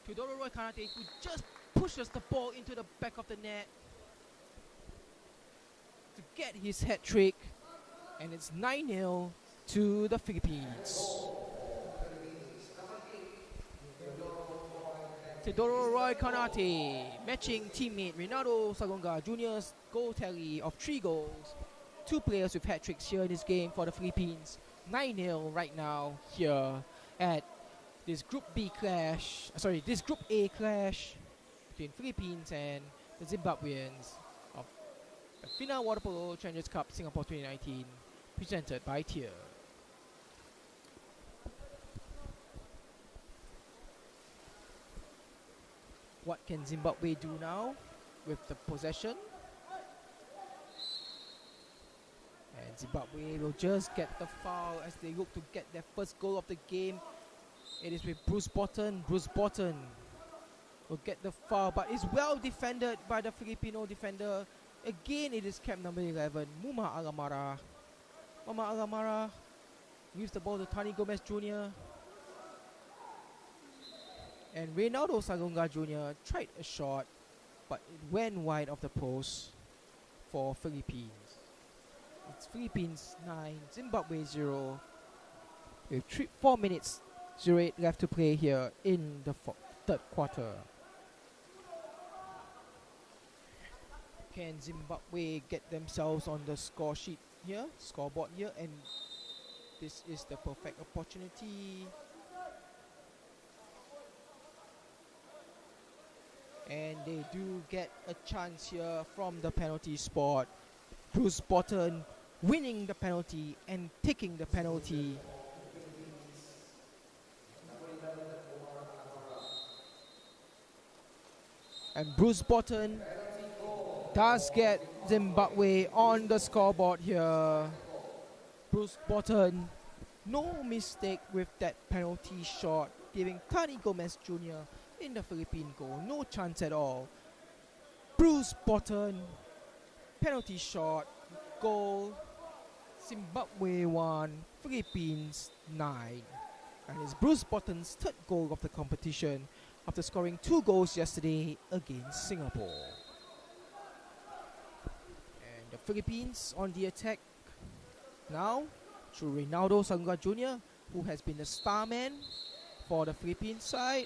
Teodoro Roy Kanate, who just pushes the ball into the back of the net to get his hat trick. And it's 9-0 to the Philippines. Teodoro Roy Kanate matching teammate Renato Sagonga Jr.'s goal tally of 3 goals. 2 players with hat tricks here in this game for the Philippines. 9-0 right now here at this Group this Group A clash between Philippines and the Zimbabweans of the FINA Water Polo Challengers Cup Singapore 2019, presented by Tier. What can Zimbabwe do now with the possession? And Zimbabwe will just get the foul as they look to get their first goal of the game. It is with Bruce Botton. Bruce Botton will get the foul, but is well defended by the Filipino defender. Again, it is cap number 11, Muma Alamara. Muma Alamara gives the ball to Tani Gomez Jr. And Reynaldo Sagonga Jr. tried a shot, but it went wide of the post for Philippines. It's Philippines 9, Zimbabwe 0, with 4 minutes 08 left to play here in the third quarter. Can Zimbabwe get themselves on the scoreboard here, and this is the perfect opportunity. And they do get a chance here from the penalty spot. Bruce Botton winning the penalty and taking the penalty. And Bruce Botton does get Zimbabwe on the scoreboard here. Bruce Botton, no mistake with that penalty shot, giving Tani Gomez Jr. in the Philippine goal. No chance at all. Bruce Botton, penalty shot, goal. Zimbabwe 1, Philippines 9. And it's Bruce Botton's third goal of the competition after scoring 2 goals yesterday against Singapore. And the Philippines on the attack now through Reynaldo Sagonga Jr., who has been the star man for the Philippines side.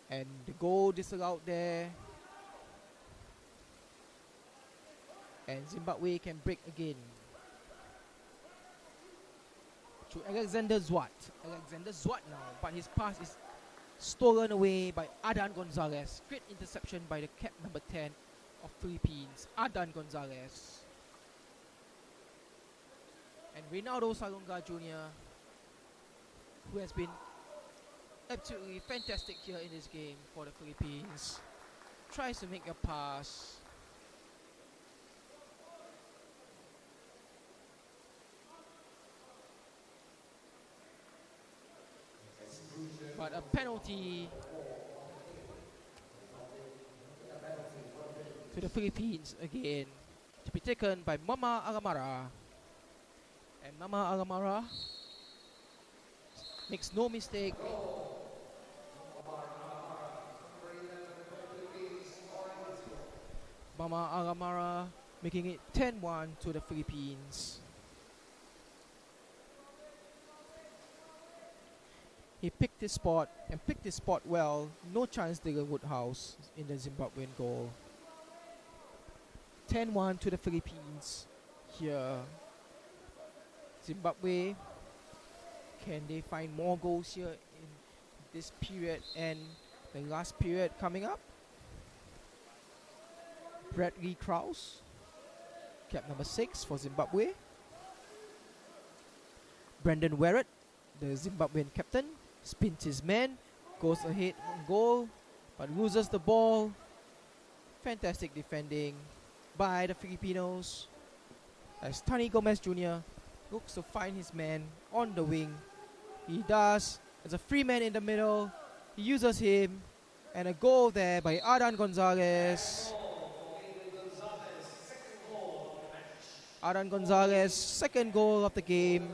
And the goal disallowed there. And Zimbabwe can break again. To Alexander Zwart. Alexander Zwart now, but his pass is stolen away by Adan Gonzalez. Great interception by the cap number 10 of Philippines, Adan Gonzalez. And Reynaldo Sagonga Jr., who has been absolutely fantastic here in this game for the Philippines, tries to make a pass. But a penalty to the Philippines again, to be taken by Mama Alamara. And Mama Alamara makes no mistake. Mama Alamara making it 10-1 to the Philippines. He picked his spot and picked his spot well. No chance Dylan Woodhouse in the Zimbabwean goal. 10-1 to the Philippines here. Zimbabwe, can they find more goals here in this period and the last period coming up? Bradley Krause, cap number 6 for Zimbabwe. Brendan Werrett, the Zimbabwean captain, spins his man, goes ahead on goal, but loses the ball. Fantastic defending by the Filipinos as Tani Gomez Jr. looks to find his man on the wing. He does. There's a free man in the middle. He uses him, and a goal there by Adan Gonzalez. Adan Gonzalez, second goal of the game,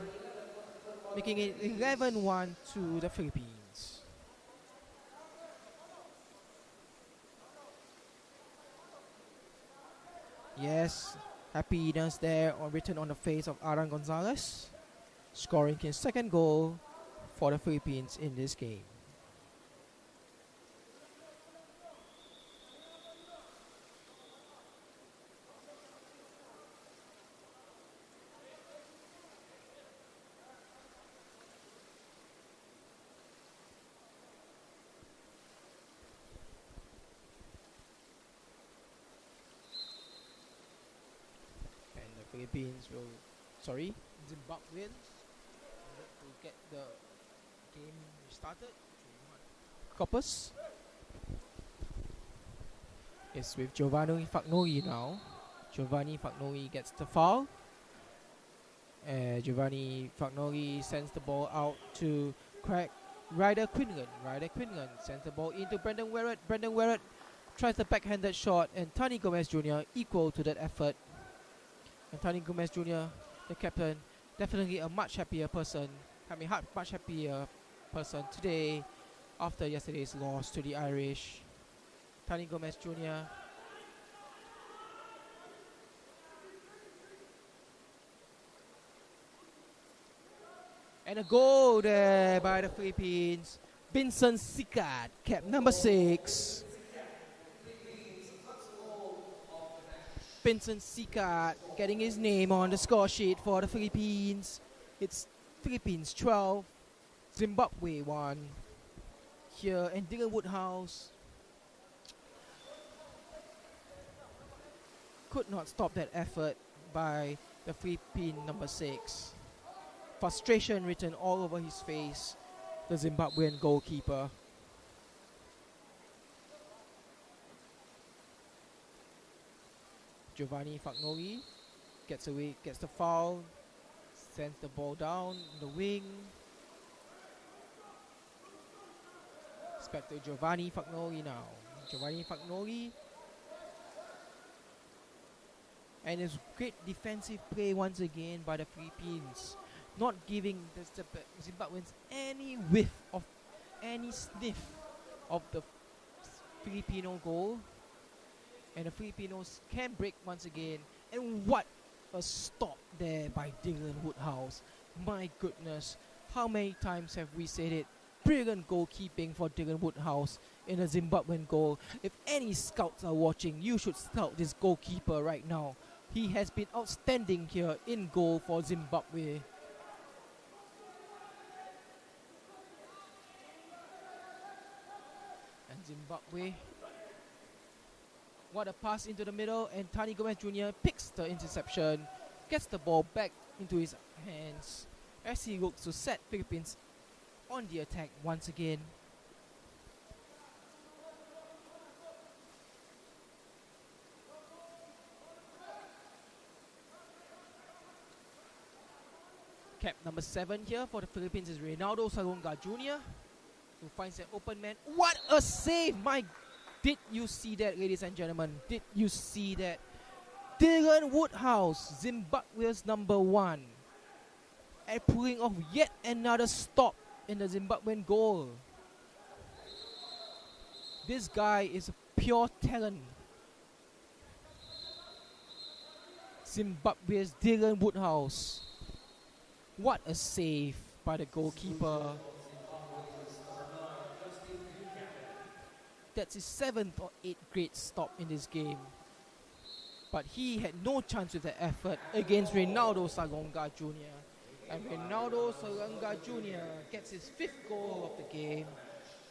making it 11-1 to the Philippines. Yes, happiness there written on the face of Adan Gonzalez, scoring his second goal for the Philippines in this game. Philippines will, Zimbabweans to get the game started. Coppers. It's with Giovanni Fagnoli now. Giovanni Fagnoli gets the foul. Giovanni Fagnoli sends the ball out to Ryder Quinlan. Ryder Quinlan sends the ball into Brendan Werrett. Brendan Werrett tries the backhanded shot, and Tani Gomez Jr. equal to that effort. And Tani Gomez Jr., the captain, definitely a much happier person. Much happier person today after yesterday's loss to the Irish. Tani Gomez Jr. And a goal there by the Philippines. Vincent Sikat, cap number 6. Vincent Sikat getting his name on the score sheet for the Philippines. It's Philippines 12, Zimbabwe 1. Here, and Dylan Woodhouse could not stop that effort by the Philippine number 6. Frustration written all over his face, the Zimbabwean goalkeeper. Giovanni Fagnoli gets the foul, sends the ball down the wing. It's back to Giovanni Fagnoli now. Giovanni Fagnoli. And it's great defensive play once again by the Philippines, not giving the Zimbabweans any whiff of any sniff of the Filipino goal. And the Filipinos can break once again. And what a stop there by Dylan Woodhouse. My goodness, how many times have we said it? Brilliant goalkeeping for Dylan Woodhouse in a Zimbabwean goal. If any scouts are watching, you should scout this goalkeeper right now. He has been outstanding here in goal for Zimbabwe. And Zimbabwe, what a pass into the middle, and Tani Gomez Jr. picks the interception, gets the ball back into his hands as he looks to set Philippines on the attack once again. Cap number 7 here for the Philippines is Reynaldo Salonga Jr., who finds an open man. What a save! Did you see that, ladies and gentlemen? Did you see that? Dylan Woodhouse, Zimbabwe's number 1, and pulling off yet another stop in the Zimbabwean goal. This guy is a pure talent. Zimbabwe's Dylan Woodhouse. What a save by the goalkeeper. That's his 7th or 8th great stop in this game. But he had no chance with the effort against Reynaldo Salonga Jr. And Reynaldo Salonga Jr. gets his 5th goal of the game.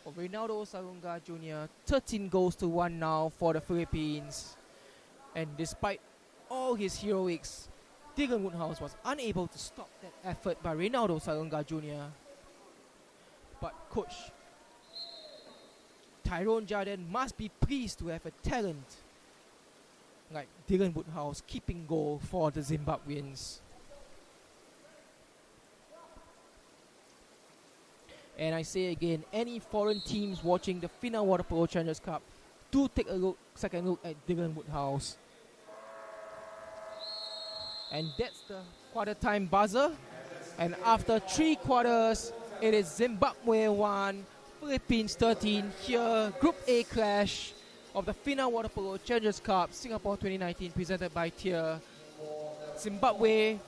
For Reynaldo Salonga Jr., 13 goals to 1 now for the Philippines. And despite all his heroics, Dylan Woodhouse was unable to stop that effort by Reynaldo Salonga Jr. But coach Tyrone Jardine must be pleased to have a talent like Dylan Woodhouse keeping goal for the Zimbabweans. And I say again, any foreign teams watching the FINA Water Polo Challengers Cup, do take a second look at Dylan Woodhouse. And that's the quarter time buzzer. And after 3 quarters, it is Zimbabwe 1, Philippines 13. Here, Group A clash of the FINA Water Polo Challengers Cup Singapore 2019, presented by Tier. Zimbabwe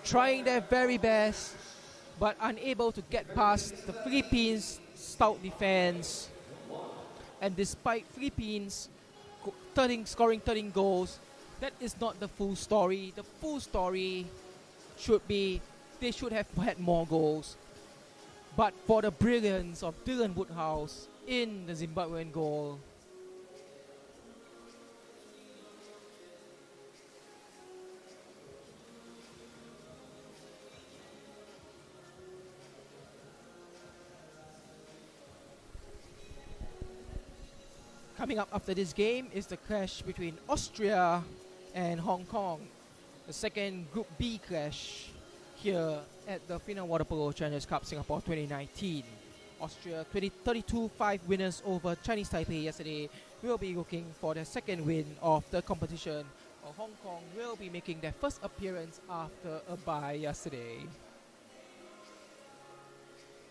trying their very best, but unable to get past the Philippines' stout defense. And despite Philippines scoring 13 goals, that is not the full story. The full story should be they should have had more goals. But for the brilliance of Dylan Woodhouse in the Zimbabwean goal, coming up after this game is the clash between Austria and Hong Kong. The second Group B clash here at the FINA Water Polo Challengers Cup Singapore 2019. Austria 32-5 winners over Chinese Taipei yesterday will be looking for their second win of the competition. While Hong Kong will be making their first appearance after a bye yesterday.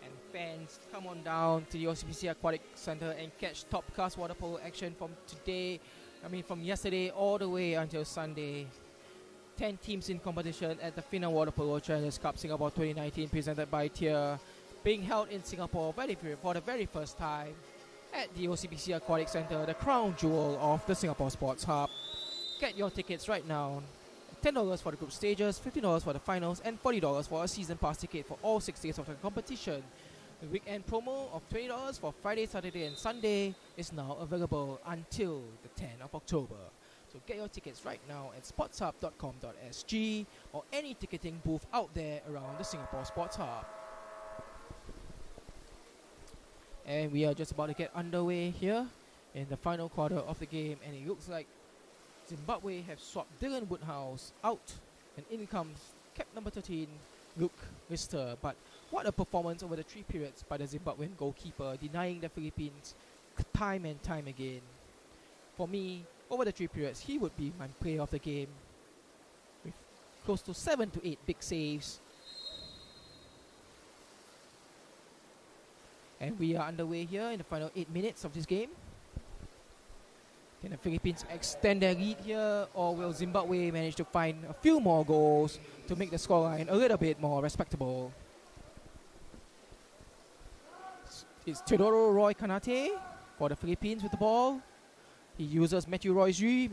And fans, come on down to the OCBC Aquatic Centre and catch top-class water polo action from yesterday all the way until Sunday. 10 teams in competition at the FINA Water Polo Challengers Cup Singapore 2019, presented by Tier, being held in Singapore for the very first time at the OCBC Aquatic Centre, the crown jewel of the Singapore Sports Hub. Get your tickets right now. $10 for the group stages, $15 for the finals, and $40 for a season pass ticket for all 6 days of the competition. The weekend promo of $20 for Friday, Saturday, and Sunday is now available until the 10th of October. So get your tickets right now at sportshub.com.sg or any ticketing booth out there around the Singapore Sports Hub. And we are just about to get underway here in the final quarter of the game, and it looks like Zimbabwe have swapped Dylan Woodhouse out, and in comes cap number 13, Luke Lister. But what a performance over the 3 periods by the Zimbabwean goalkeeper, denying the Philippines time and time again. For me, over the 3 periods, he would be my player of the game, with close to 7 to 8 big saves. And we are underway here in the final 8 minutes of this game. Can the Philippines extend their lead here, or will Zimbabwe manage to find a few more goals to make the scoreline a little bit more respectable? It's Teodoro Roy Kanate for the Philippines with the ball. He uses Matthew Royce Yu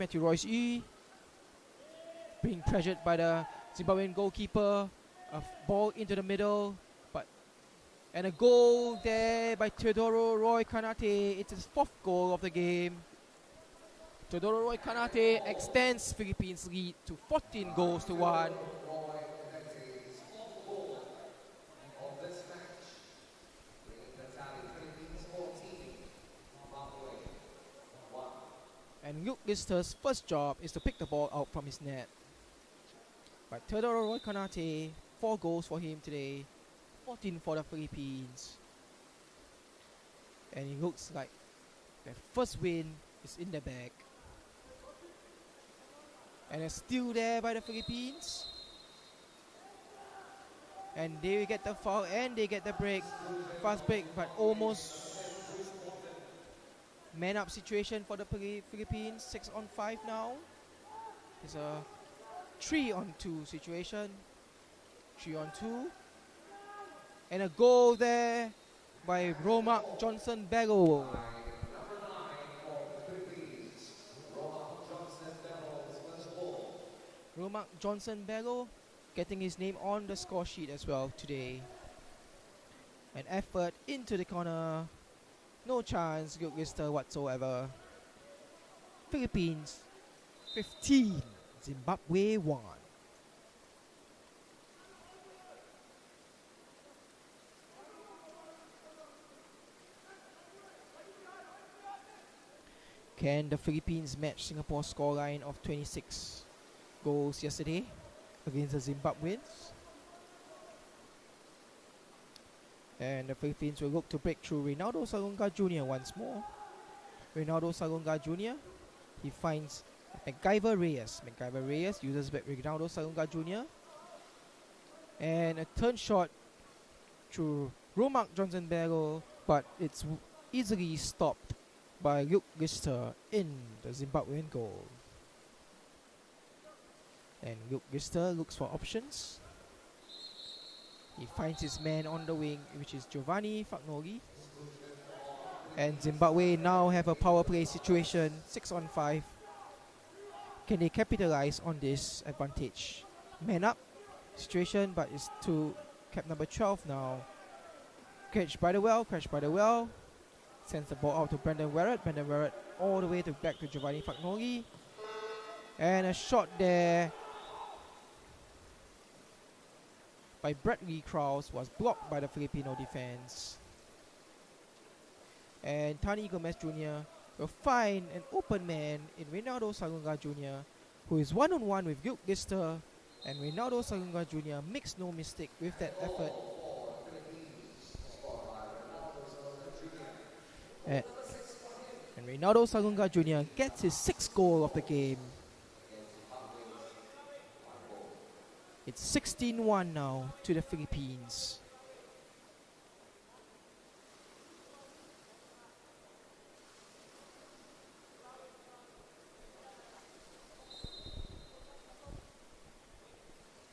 being pressured by the Zimbabwean goalkeeper. A ball into the middle, and a goal there by Teodoro Roy Kanate. It's his 4th goal of the game. Teodoro Roy Kanate extends Philippines' lead to 14 goals to 1. And Luke Lister's first job is to pick the ball out from his net. But Teodoro Roy Kanate, 4 goals for him today, 14 for the Philippines. And it looks like their first win is in the bag. And it's still there by the Philippines. And they get the foul and they get the break. Fast break, but almost man-up situation for the Philippines. 6-on-5 now. It's a 3-on-2 situation. 3-on-2. And a goal there by Romak Johnson Bello. Romak Johnson Bello getting his name on the score sheet as well today. An effort into the corner. No chance, Luke Lister whatsoever. Philippines 15, Zimbabwe 1. Can the Philippines match Singapore's scoreline of 26 goals yesterday against the Zimbabweans? And the Philippines will look to break through Reynaldo Salonga Jr. once more. Reynaldo Salonga Jr. He finds MacGyver Reyes. MacGyver Reyes uses back Reynaldo Salonga Jr. And a turn shot through Romark Johnson Barrow, but it's easily stopped by Luke Gister in the Zimbabwean goal. And Luke Gister looks for options. He finds his man on the wing, which is Giovanni Fagnoli. And Zimbabwe now have a power play situation, 6-on-5. Can they capitalize on this advantage? Man up situation, but it's to cap number 12 now. Catch by the well. Sends the ball out to Brendan Werrett. Brendan Werrett all the way back to Giovanni Fagnoli. And a shot there by Bradley Krause was blocked by the Filipino defense. And Tani Gomez Jr. will find an open man in Reynaldo Salonga Jr., who is one-on-one with Luke Gister. And Reynaldo Salonga Jr. makes no mistake with that effort. And Reynaldo Salonga Jr. gets his 6th goal of the game. It's 16-1 now to the Philippines.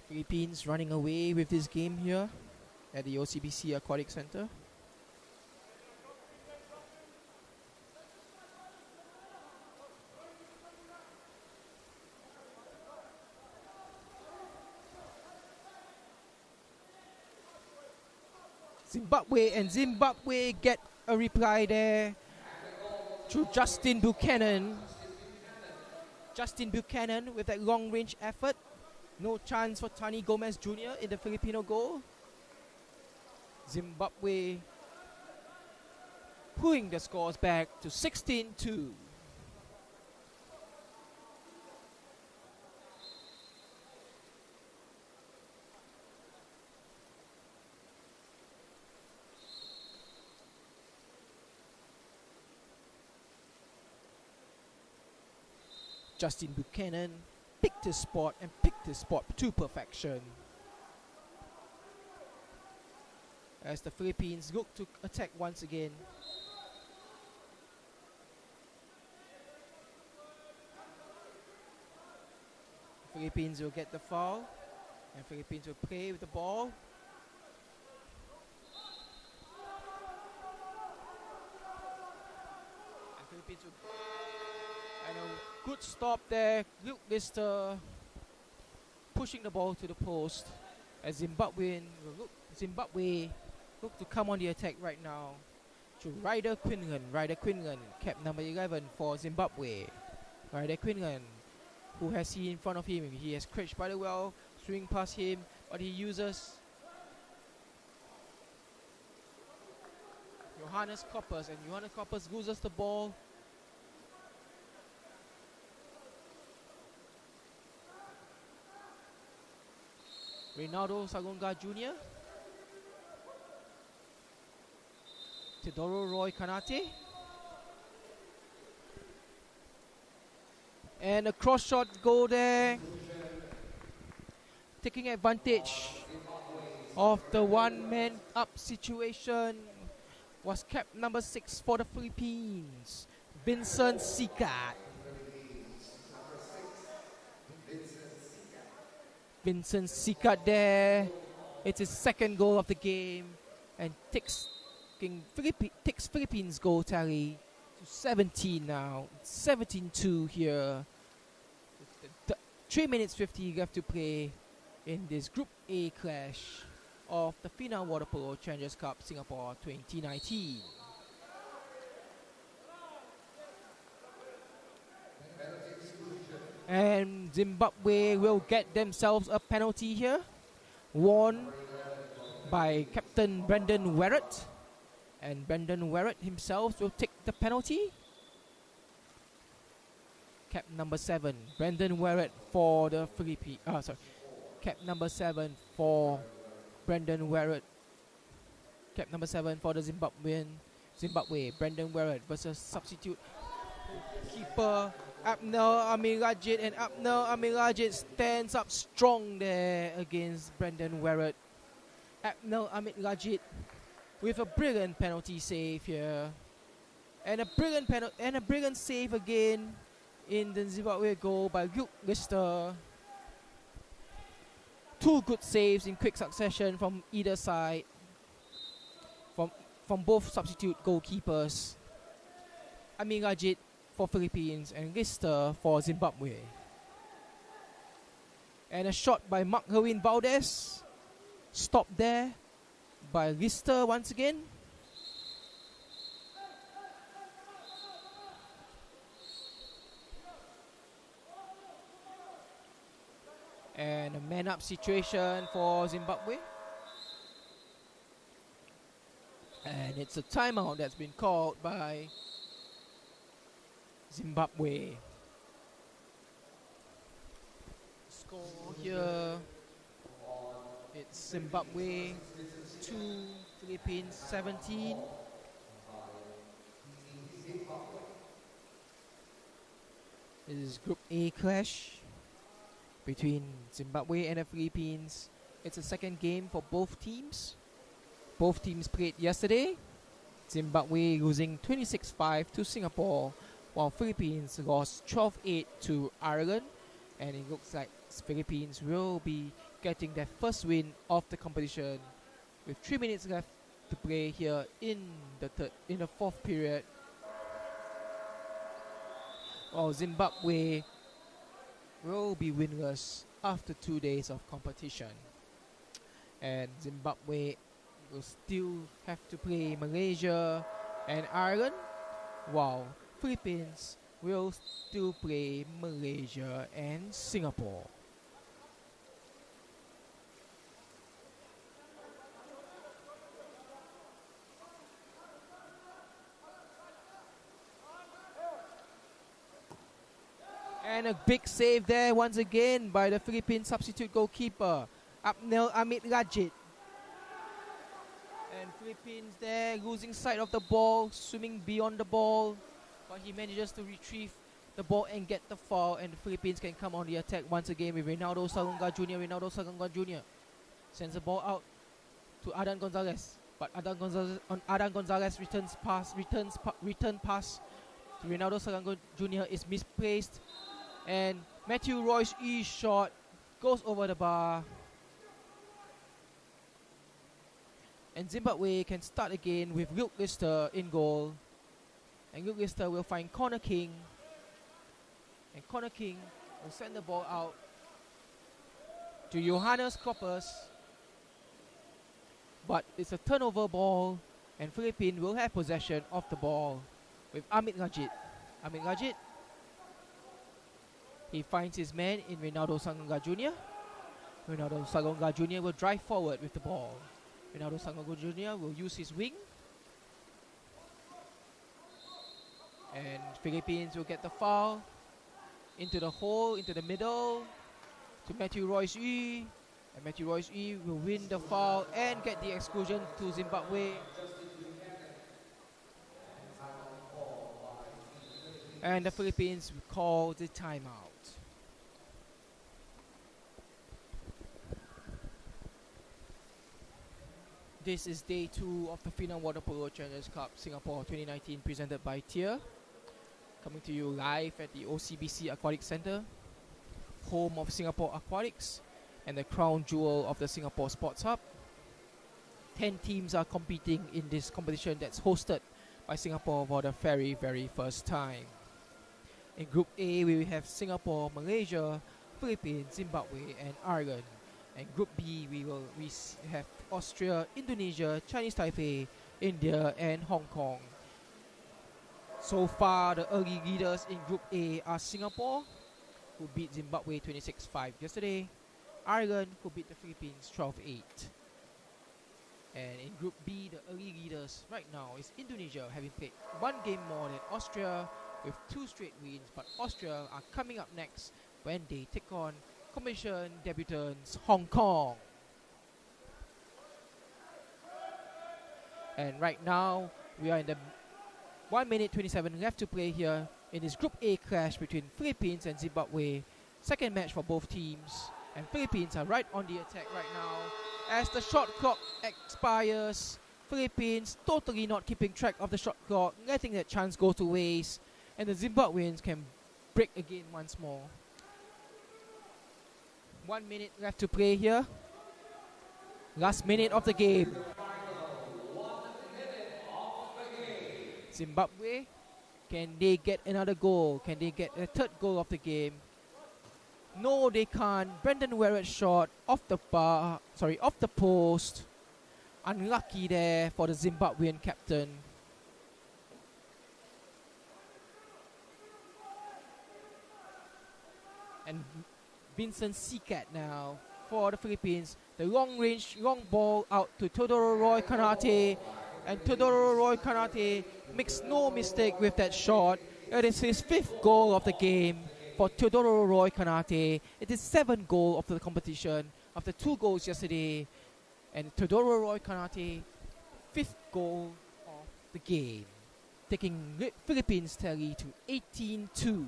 Philippines running away with this game here at the OCBC Aquatic Center. Zimbabwe get a reply there through Justin Buchanan. Justin Buchanan with that long range effort. No chance for Tani Gomez Jr. in the Filipino goal. Zimbabwe pulling the scores back to 16-2. Justin Buchanan picked his spot to perfection. As the Philippines look to attack once again. Philippines will get the foul, and Philippines will play with the ball. And Philippines will, and a good stop there. Luke Lister pushing the ball to the post as Zimbabwe look to come on the attack right now to Ryder Quinlan. Ryder Quinlan, cap number 11 for Zimbabwe. Ryder Quinlan, who has he in front of him? He has Critch by the well, swing past him, but he uses Johannes Koppers, and Johannes Koppers loses the ball. Reynaldo Salonga Jr. Teodoro Roy Kanate. And a cross shot goal there. Taking advantage of the one-man up situation was cap number 6 for the Philippines, Vincent Sikat. Vincent Sikat there. It's his 2nd goal of the game and takes Philippines goal tally to 17 now. 17-2 here. 3 minutes 50 left to play in this Group A clash of the FINA Water Polo Challengers Cup Singapore 2019. And Zimbabwe will get themselves a penalty here, won by Captain Brendan Werrett. And Brendan Werrett himself will take the penalty. Cap number 7, Brendan Warrett for the Philippines. Cap number 7 for Brendan Warrett. Cap number 7 for the Zimbabwe. Brendan Warrett versus substitute keeper Abner Amirajit, and Abner Amirajit stands up strong there against Brendan Warrett. Abner Amirajit with a brilliant penalty save here, and a brilliant save again in the Zimbabwe goal by Luke Lister. Two good saves in quick succession from either side, from both substitute goalkeepers. Amirajit for Philippines and Lister for Zimbabwe. And a shot by Mark-Lewin Valdez, stopped there by Lister once again. And a man-up situation for Zimbabwe. And it's a timeout that's been called by Zimbabwe. Score here, it's Zimbabwe 2, Philippines 17. This is Group A clash between Zimbabwe and the Philippines. It's a second game for both teams. Both teams played yesterday. Zimbabwe losing 26-5 to Singapore, while Philippines lost 12-8 to Ireland. And it looks like Philippines will be getting their first win of the competition with 3 minutes left to play here in the fourth period. While Zimbabwe will be winless after 2 days of competition. And Zimbabwe will still have to play Malaysia and Ireland, while Philippines will still play Malaysia and Singapore. And a big save there once again by the Philippine substitute goalkeeper, Abnel Amit Rajit. And Philippines there losing sight of the ball, swimming beyond the ball, but he manages to retrieve the ball and get the foul, and the Philippines can come on the attack once again with Reynaldo Salonga Jr. Reynaldo Salonga Jr. sends the ball out to Adan Gonzalez, but Adan Gonzalez return pass to Reynaldo Salonga Jr. is misplaced, and Matthew Roy's shot goes over the bar. And Zimbabwe can start again with Luke Lister in goal. And Luke Lister will find Connor King. And Connor King will send the ball out to Johannes Koppers. But it's a turnover ball, and Philippines will have possession of the ball with Amit Rajit. Amit Rajit, he finds his man in Reynaldo Salonga Jr. Reynaldo Salonga Jr. will drive forward with the ball. Reynaldo Salonga Jr. will use his wing. And Philippines will get the foul into the hole, into the middle, to Matthew Royce Yu. And Matthew Royce Yu will win the foul and get the exclusion to Zimbabwe. And the Philippines will call the timeout. This is day 2 of the FINA Water Polo Challengers Cup Singapore 2019, presented by TIER. Coming to you live at the OCBC Aquatic Centre, home of Singapore Aquatics and the crown jewel of the Singapore Sports Hub. 10 teams are competing in this competition that's hosted by Singapore for the very, very first time. In Group A, we have Singapore, Malaysia, Philippines, Zimbabwe, and Ireland. And Group B, we have Austria, Indonesia, Chinese Taipei, India, and Hong Kong. So far, the early leaders in Group A are Singapore, who beat Zimbabwe 26-5 yesterday, Ireland, who beat the Philippines 12-8. And in Group B, the early leaders right now is Indonesia, having played one game more than Austria, with 2 straight wins, but Austria are coming up next when they take on competition debutants Hong Kong. And right now, we are in the 1 minute 27 left to play here in this Group A clash between Philippines and Zimbabwe. Second match for both teams. And Philippines are right on the attack right now. As the shot clock expires, Philippines totally not keeping track of the shot clock, letting that chance go to waste. And the Zimbabweans can break again once more. 1 minute left to play here. Last minute of the game. Zimbabwe, can they get another goal? Can they get a third goal of the game? No, they can't. Brendan Werrett's shot off the post. Unlucky there for the Zimbabwean captain. And Vincent Sikat now for the Philippines. The long ball out to Teodoro Roy Kanate. And Teodoro Roy Kanate makes no mistake with that shot. It is his 5th goal of the game for Teodoro Roy Kanate. It is 7th goal of the competition after 2 goals yesterday. And Teodoro Roy Kanate, 5th goal of the game, taking Philippines tally to 18-2.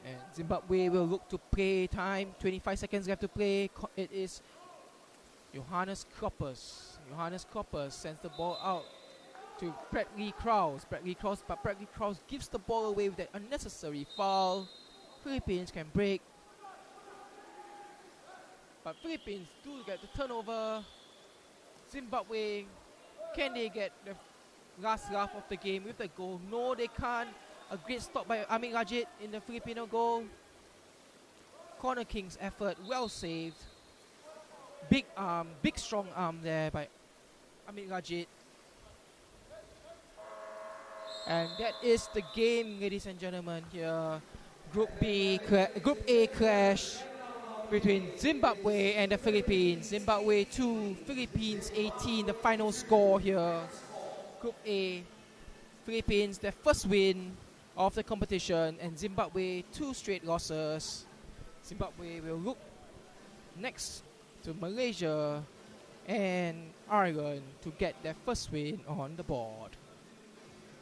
And Zimbabwe will look to play time. 25 seconds left to play. It is Johannes Kroppers. Johannes Kroppers sends the ball out to Bradley Krause. But Bradley Krause gives the ball away with that unnecessary foul. Philippines can break. But Philippines do get the turnover. Zimbabwe, can they get the last laugh of the game with the goal? No, they can't. A great stop by Amit Rajit in the Filipino goal. Corner King's effort, well saved. Big strong arm there by Amit Rajit. And that is the game, ladies and gentlemen. Here, Group A clash between Zimbabwe and the Philippines. Zimbabwe 2, Philippines 18. The final score here. Group A, Philippines their first win of the competition, and Zimbabwe 2 straight losses. Zimbabwe will look next to Malaysia and Ireland to get their first win on the board.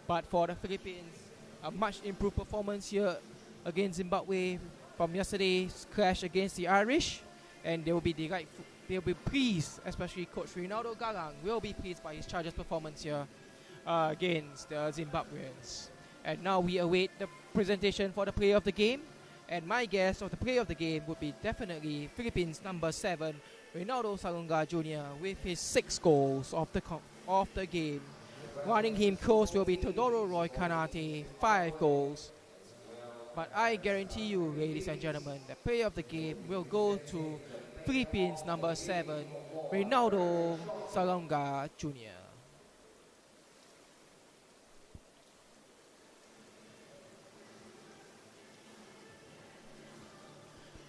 But for the Philippines, a much improved performance here against Zimbabwe from yesterday's clash against the Irish, and they will be pleased, especially Coach Ronaldo Galang will be pleased by his Chargers performance here against the Zimbabweans. And now we await the presentation for the player of the game. And my guess of the player of the game would be definitely Philippines number 7, Ronaldo Salonga Jr. with his 6 goals of the game. Running him close will be Teodoro Roy Kanate, 5 goals. But I guarantee you, ladies and gentlemen, the player of the game will go to Philippines number 7, Ronaldo Salonga Jr.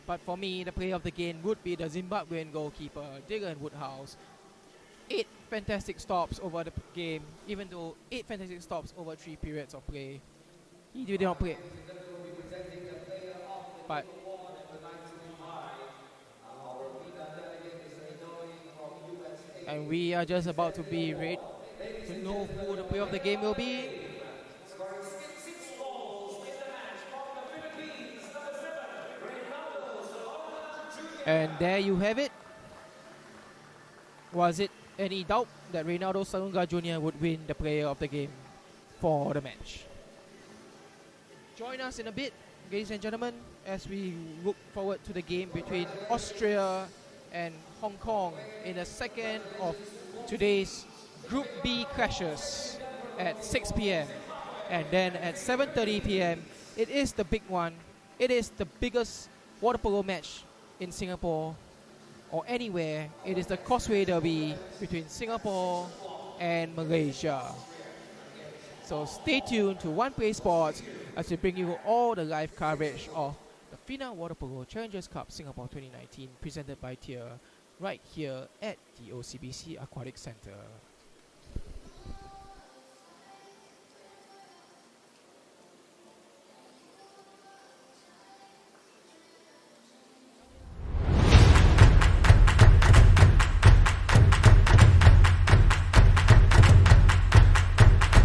But for me, the player of the game would be the Zimbabwean goalkeeper, Dylan Woodhouse. 8 fantastic stops over the game, even though 8 fantastic stops over 3 periods of play. He did not play. But and we are just about to be ready to know who the player of the game will be. And there you have it. Was it any doubt that Ronaldo Salonga Jr. would win the player of the game for the match? Join us in a bit, ladies and gentlemen, as we look forward to the game between Austria and Hong Kong in the second of today's Group B clashes at 6 p.m. And then at 7:30 p.m. it is the big one. It is the biggest water polo match in Singapore or anywhere. It is the Causeway Derby between Singapore and Malaysia. So stay tuned to One Play Sports as we bring you all the live coverage of the FINA Water Polo Challengers Cup Singapore 2019 presented by Tier right here at the OCBC Aquatic Center.